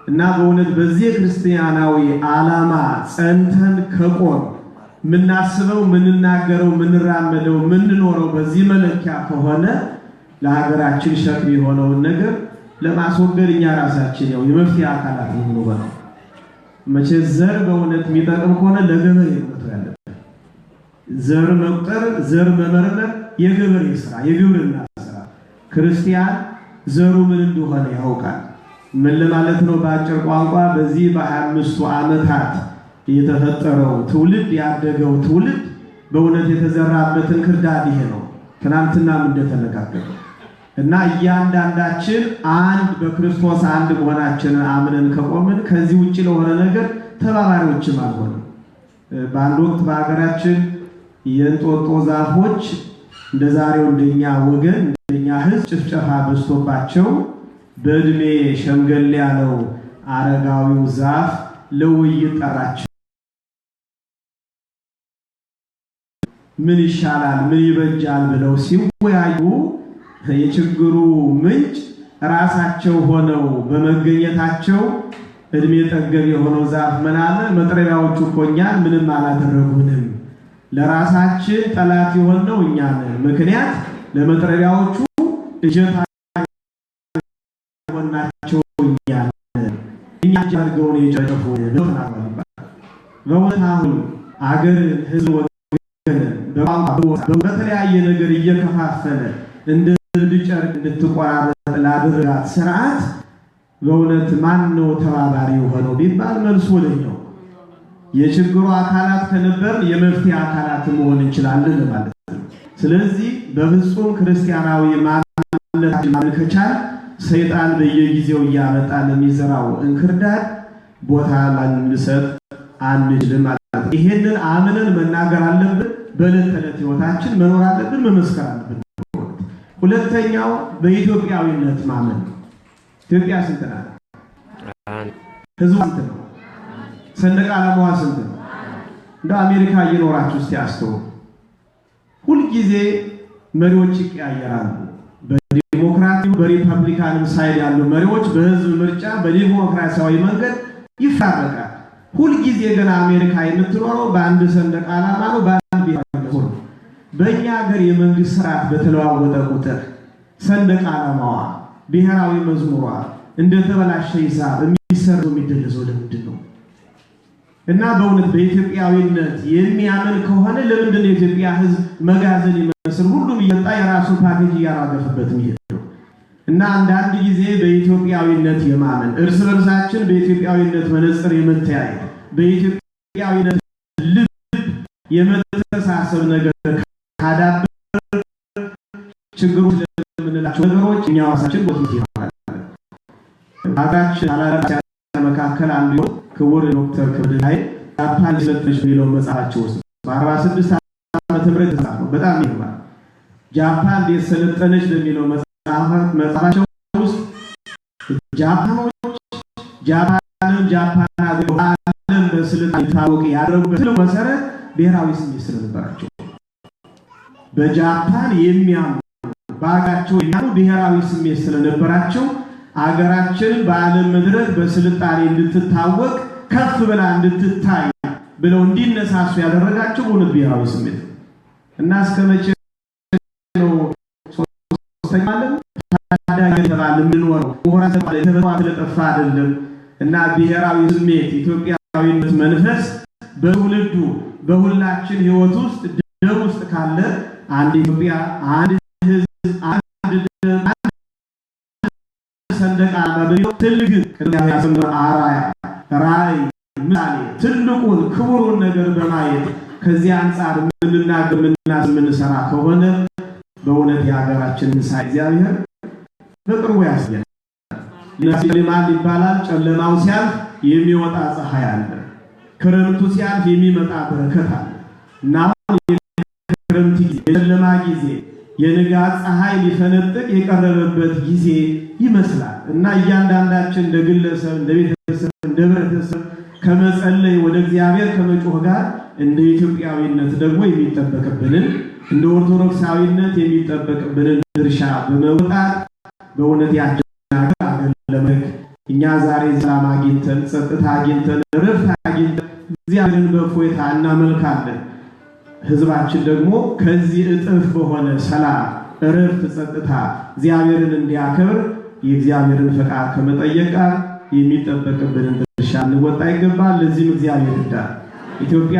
እና በእውነት በዚህ ክርስቲያናዊ ዓላማ ጸንተን ከቆም ምናስበው፣ ምንናገረው፣ ምንራመደው፣ ምንኖረው በዚህ መለኪያ ከሆነ ለሀገራችን ሸክም የሆነውን ነገር ለማስወገድ እኛ ራሳችን ያው የመፍትሄ አካላት ነው ነው መቼ ዘር በእውነት የሚጠቅም ከሆነ ለገበሬ ነው ያለበት። ዘር መቁጠር፣ ዘር መመርመር የገበሬ ስራ፣ የግብርና ስራ። ክርስቲያን ዘሩ ምን እንደሆነ ያውቃል። ምን ለማለት ነው? በአጭር ቋንቋ በዚህ በ25 ዓመታት የተፈጠረው ትውልድ ያደገው ትውልድ በእውነት የተዘራበትን ክርዳድ ይሄ ነው። ትናንትናም እንደተነጋገረው እና እያንዳንዳችን አንድ በክርስቶስ አንድ መሆናችንን አምነን ከቆምን ከዚህ ውጪ ለሆነ ነገር ተባባሪዎችም አልሆንም። በአንድ ወቅት በሀገራችን የእንጦጦ ዛፎች እንደዛሬው እንደኛ ወገን እንደኛ ሕዝብ ጭፍጨፋ በዝቶባቸው በእድሜ ሸምገል ያለው አረጋዊው ዛፍ ለውይይት ጠራቸው። ምን ይሻላል፣ ምን ይበጃል ብለው ሲወያዩ የችግሩ ምንጭ ራሳቸው ሆነው በመገኘታቸው እድሜ ጠገብ የሆነው ዛፍ ምን አለ? መጥረቢያዎቹ እኮ እኛን ምንም አላደረጉንም፣ ለራሳችን ጠላት የሆነው እኛ ነን። ምክንያት ለመጥረቢያዎቹ እጀታ የሆናቸው እኛ ነን፣ እኛ አድርገውን የጨጨፉ በቦታውን አገርን፣ ህዝብ፣ ወገንን በተለያየ ነገር እየከፋፈለ እንደ ጨርቅ እንድትቆራረጥ ላደረጋት ስርዓት በእውነት ማን ነው ተባባሪ የሆነው ቢባል መልሱ ወደኛው። የችግሩ አካላት ከነበር የመፍትሄ አካላት መሆን እንችላለን ማለት ነው። ስለዚህ በፍጹም ክርስቲያናዊ ማንነታችን ከቻል ሰይጣን በየጊዜው እያመጣ ለሚዘራው እንክርዳድ ቦታ ላንሰጥ አንችልም ማለት ነው። ይሄንን አምነን መናገር አለብን። በዕለት ተዕለት ህይወታችን መኖር አለብን፣ መመስከር አለብን። ሁለተኛው በኢትዮጵያዊነት ማመን። ኢትዮጵያ ስንት ናት? ህዝቡ ስንት ነው? ሰንደቅ ዓላማዋ ስንት ነው? እንደ አሜሪካ እየኖራችሁ እስቲ አስተውሉ። ሁልጊዜ መሪዎች ይቀያየራሉ። በዲሞክራቲክ በሪፐብሊካን ሳይድ ያሉ መሪዎች በህዝብ ምርጫ በዲሞክራሲያዊ መንገድ ይፈረቃል። ሁልጊዜ ግን አሜሪካ የምትኖረው በአንድ ሰንደቅ ዓላማ ነው፣ በአንድ ብሔር ነው። በእኛ ሀገር የመንግስት ስርዓት በተለዋወጠ ቁጥር ሰንደቅ ዓላማዋ ብሔራዊ መዝሙሯ እንደተበላሸ ሂሳብ የሚደለዘው ለምንድን ነው? እና በእውነት በኢትዮጵያዊነት የሚያምን ከሆነ ለምንድን ነው የኢትዮጵያ ህዝብ መጋዘን ይመስል ሁሉም እየጣ የራሱን ፓኬጅ እያራገፈበት የሚሄደው? እና አንዳንድ ጊዜ በኢትዮጵያዊነት የማመን እርስ በርሳችን በኢትዮጵያዊነት መነጽር የመተያየት በኢትዮጵያዊነት ልብ የመተሳሰብ ነገር ካዳበር ችግሮች ለምንላቸው ነገሮች እኛ ራሳችን ወጥቶ ይሆናል። ሀገራችን አላላች መካከል አንዱ ክቡር ዶክተር ክብደላይ ጃፓን ስለተሽ የሚለው መጽሐፋቸው ውስጥ በ46 ዓመተ ምህረት ተጻፈው በጣም ይገርማል። ጃፓን እንዴት ሰለጠነች በሚለው መጽሐፋቸው ውስጥ ጃፓን አገር ዓለም በስልጣኔ ታወቀ ያደረጉበት መሰረት ብሔራዊ ስሜት ስለነበራቸው በጃፓን የሚያምኑ ባጋቸው የሚያምኑ ብሔራዊ ስሜት ስለነበራቸው አገራችን በዓለም መድረክ በስልጣኔ እንድትታወቅ ከፍ ብላ እንድትታይ ብለው እንዲነሳሱ ያደረጋቸው ሁሉ ብሔራዊ ስሜት እና እስከመቼ ነው ሶስተኛ ዓለም ታዳጊ ተባለ ምንወረው ወራተ ስለጠፋ አይደለም። እና ብሔራዊ ስሜት ኢትዮጵያዊነት መንፈስ በትውልዱ በሁላችን ህይወት ውስጥ ደም ውስጥ ካለ አንድ ኢትዮጵያ፣ አንድ ህዝብ፣ አንድ ሰንደቅ ዓላማ ትልቅ አራያ ራዕይ ምሳሌ ትልቁን ክቡሩን ነገር በማየት ከዚህ አንፃር ምንሰራ ከሆነ በእውነት የሀገራችንን እግዚአብሔር በቅርቡ ያስገኛል። ለማን ይባላል? ጨለማው ሲያልፍ የሚወጣ ፀሐይ አለ፣ ክረምቱ ሲያልፍ የሚመጣ በረከት አለ እና የክረምት ጊዜ የጨለማ ጊዜ የንጋት ፀሐይ ሊፈነጥቅ የቀረበበት ጊዜ ይመስላል እና እያንዳንዳችን እንደ ግለሰብ፣ እንደ ቤተሰብ፣ እንደ ህብረተሰብ ከመጸለይ ወደ እግዚአብሔር ከመጮህ ጋር እንደ ኢትዮጵያዊነት ደግሞ የሚጠበቅብንን እንደ ኦርቶዶክሳዊነት የሚጠበቅብንን ድርሻ በመውጣት በእውነት ያጀናገር አገር ለመክ እኛ ዛሬ ሰላም አግኝተን ጸጥታ አግኝተን ረፍት አግኝተን እግዚአብሔርን በእፎይታ እናመልካለን። ህዝባችን ደግሞ ከዚህ እጥፍ በሆነ ሰላም፣ ረፍት፣ ጸጥታ እግዚአብሔርን እንዲያከብር የእግዚአብሔርን ፈቃድ ከመጠየቅ ጋር የሚጠበቅብንን ድርሻ እንወጣ ይገባል። ለዚህም እግዚአብሔር ይርዳል። ኢትዮጵያ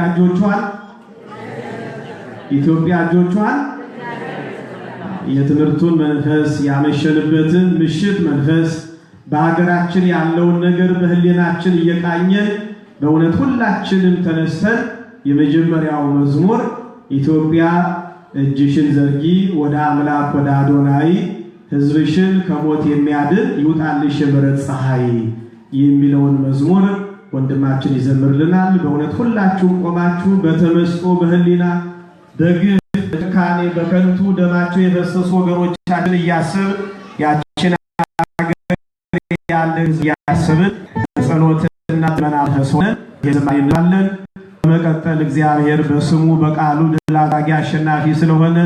እጆቿን የትምህርቱን መንፈስ ያመሸንበትን ምሽት መንፈስ በሀገራችን ያለውን ነገር በህሊናችን እየቃኘን በእውነት ሁላችንም ተነስተን የመጀመሪያው መዝሙር ኢትዮጵያ እጅሽን ዘርጊ ወደ አምላክ ወደ አዶናይ ህዝብሽን ከሞት የሚያድን ይውጣልሽ የምሕረት ፀሐይ የሚለውን መዝሙር ወንድማችን ይዘምርልናል። በእውነት ሁላችሁም ቆማችሁ በተመስጦ በህሊና በግፍ በጭካኔ በከንቱ ደማቸው የፈሰሱ ወገኖቻችን እያሰብን ያችን ሀገር ያለ ህዝብ እያሰብን ጸሎትና መንፈስ ሆነን የዘማይናለን። በመቀጠል እግዚአብሔር በስሙ በቃሉ ድል አድራጊ አሸናፊ ስለሆነ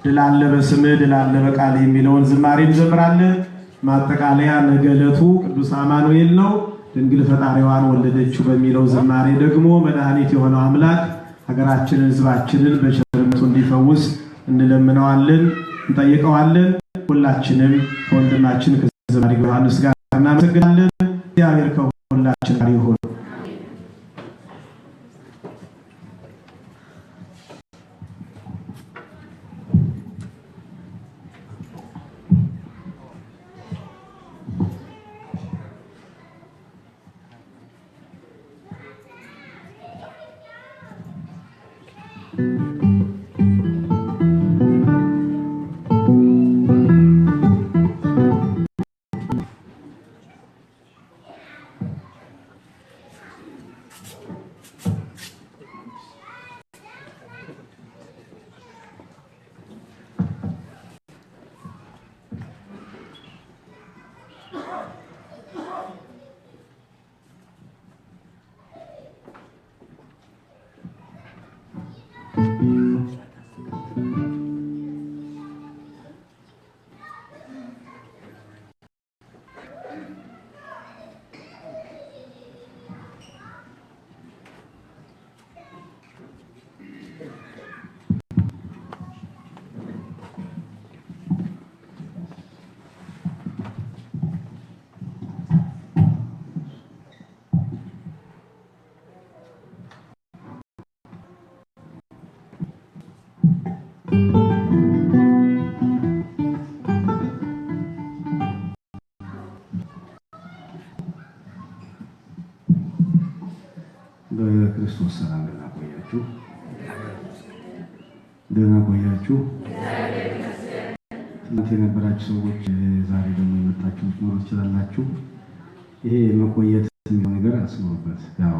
ድል አለ በስምህ ድል አለ በቃል የሚለውን ዝማሬ እንዘምራለን። ማጠቃለያ ነገ ዕለቱ ቅዱስ አማኑኤል ነው። ድንግል ፈጣሪዋን ወለደችው በሚለው ዝማሬ ደግሞ መድኃኒት የሆነው አምላክ ሀገራችንን ህዝባችንን በቸርነቱ እንዲፈውስ እንለምነዋለን፣ እንጠይቀዋለን። ሁላችንም ከወንድማችን ከዘማሪ ዮሐንስ ጋር እናመሰግናለን። እግዚአብሔር ከሁላችን ጋር ይሁን። በክርስቶስ ሰላም ደህና ቆያችሁ። እናንተ የነበራችሁ ሰዎች ዛሬ ደግሞ የመጣችሁ ትኖሩ ትችላላችሁ። ይሄ መቆየት የሚለው ነገር አስቡበት። ያው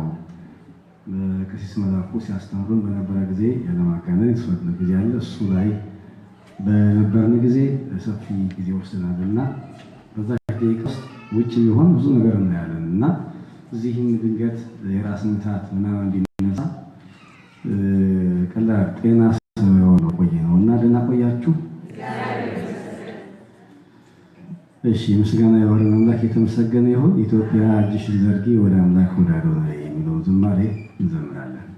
በቀሲስ መላኩ ሲያስተምሩን በነበረ ጊዜ ያለማጋነን የተፈቀደ ጊዜ አለ። እሱ ላይ በነበርን ጊዜ ሰፊ ጊዜ ወስደናልና በዛ ደቂቃ ውስጥ ውጭ ቢሆን ብዙ ነገር እናያለን እና እዚህም ድንገት የራስ ምታት ምናምን እንዲነሳ ቀላል ጤና ስለሆነ ቆየ ነው እና ደህና ቆያችሁ። እሺ ምስጋና የሆነ አምላክ የተመሰገነ ይሁን። ኢትዮጵያ እጅሽን ዘርጊ ወደ አምላክ ወደ አዶናይ የሚለው ዝማሬ እንዘምራለን።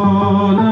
ሆነ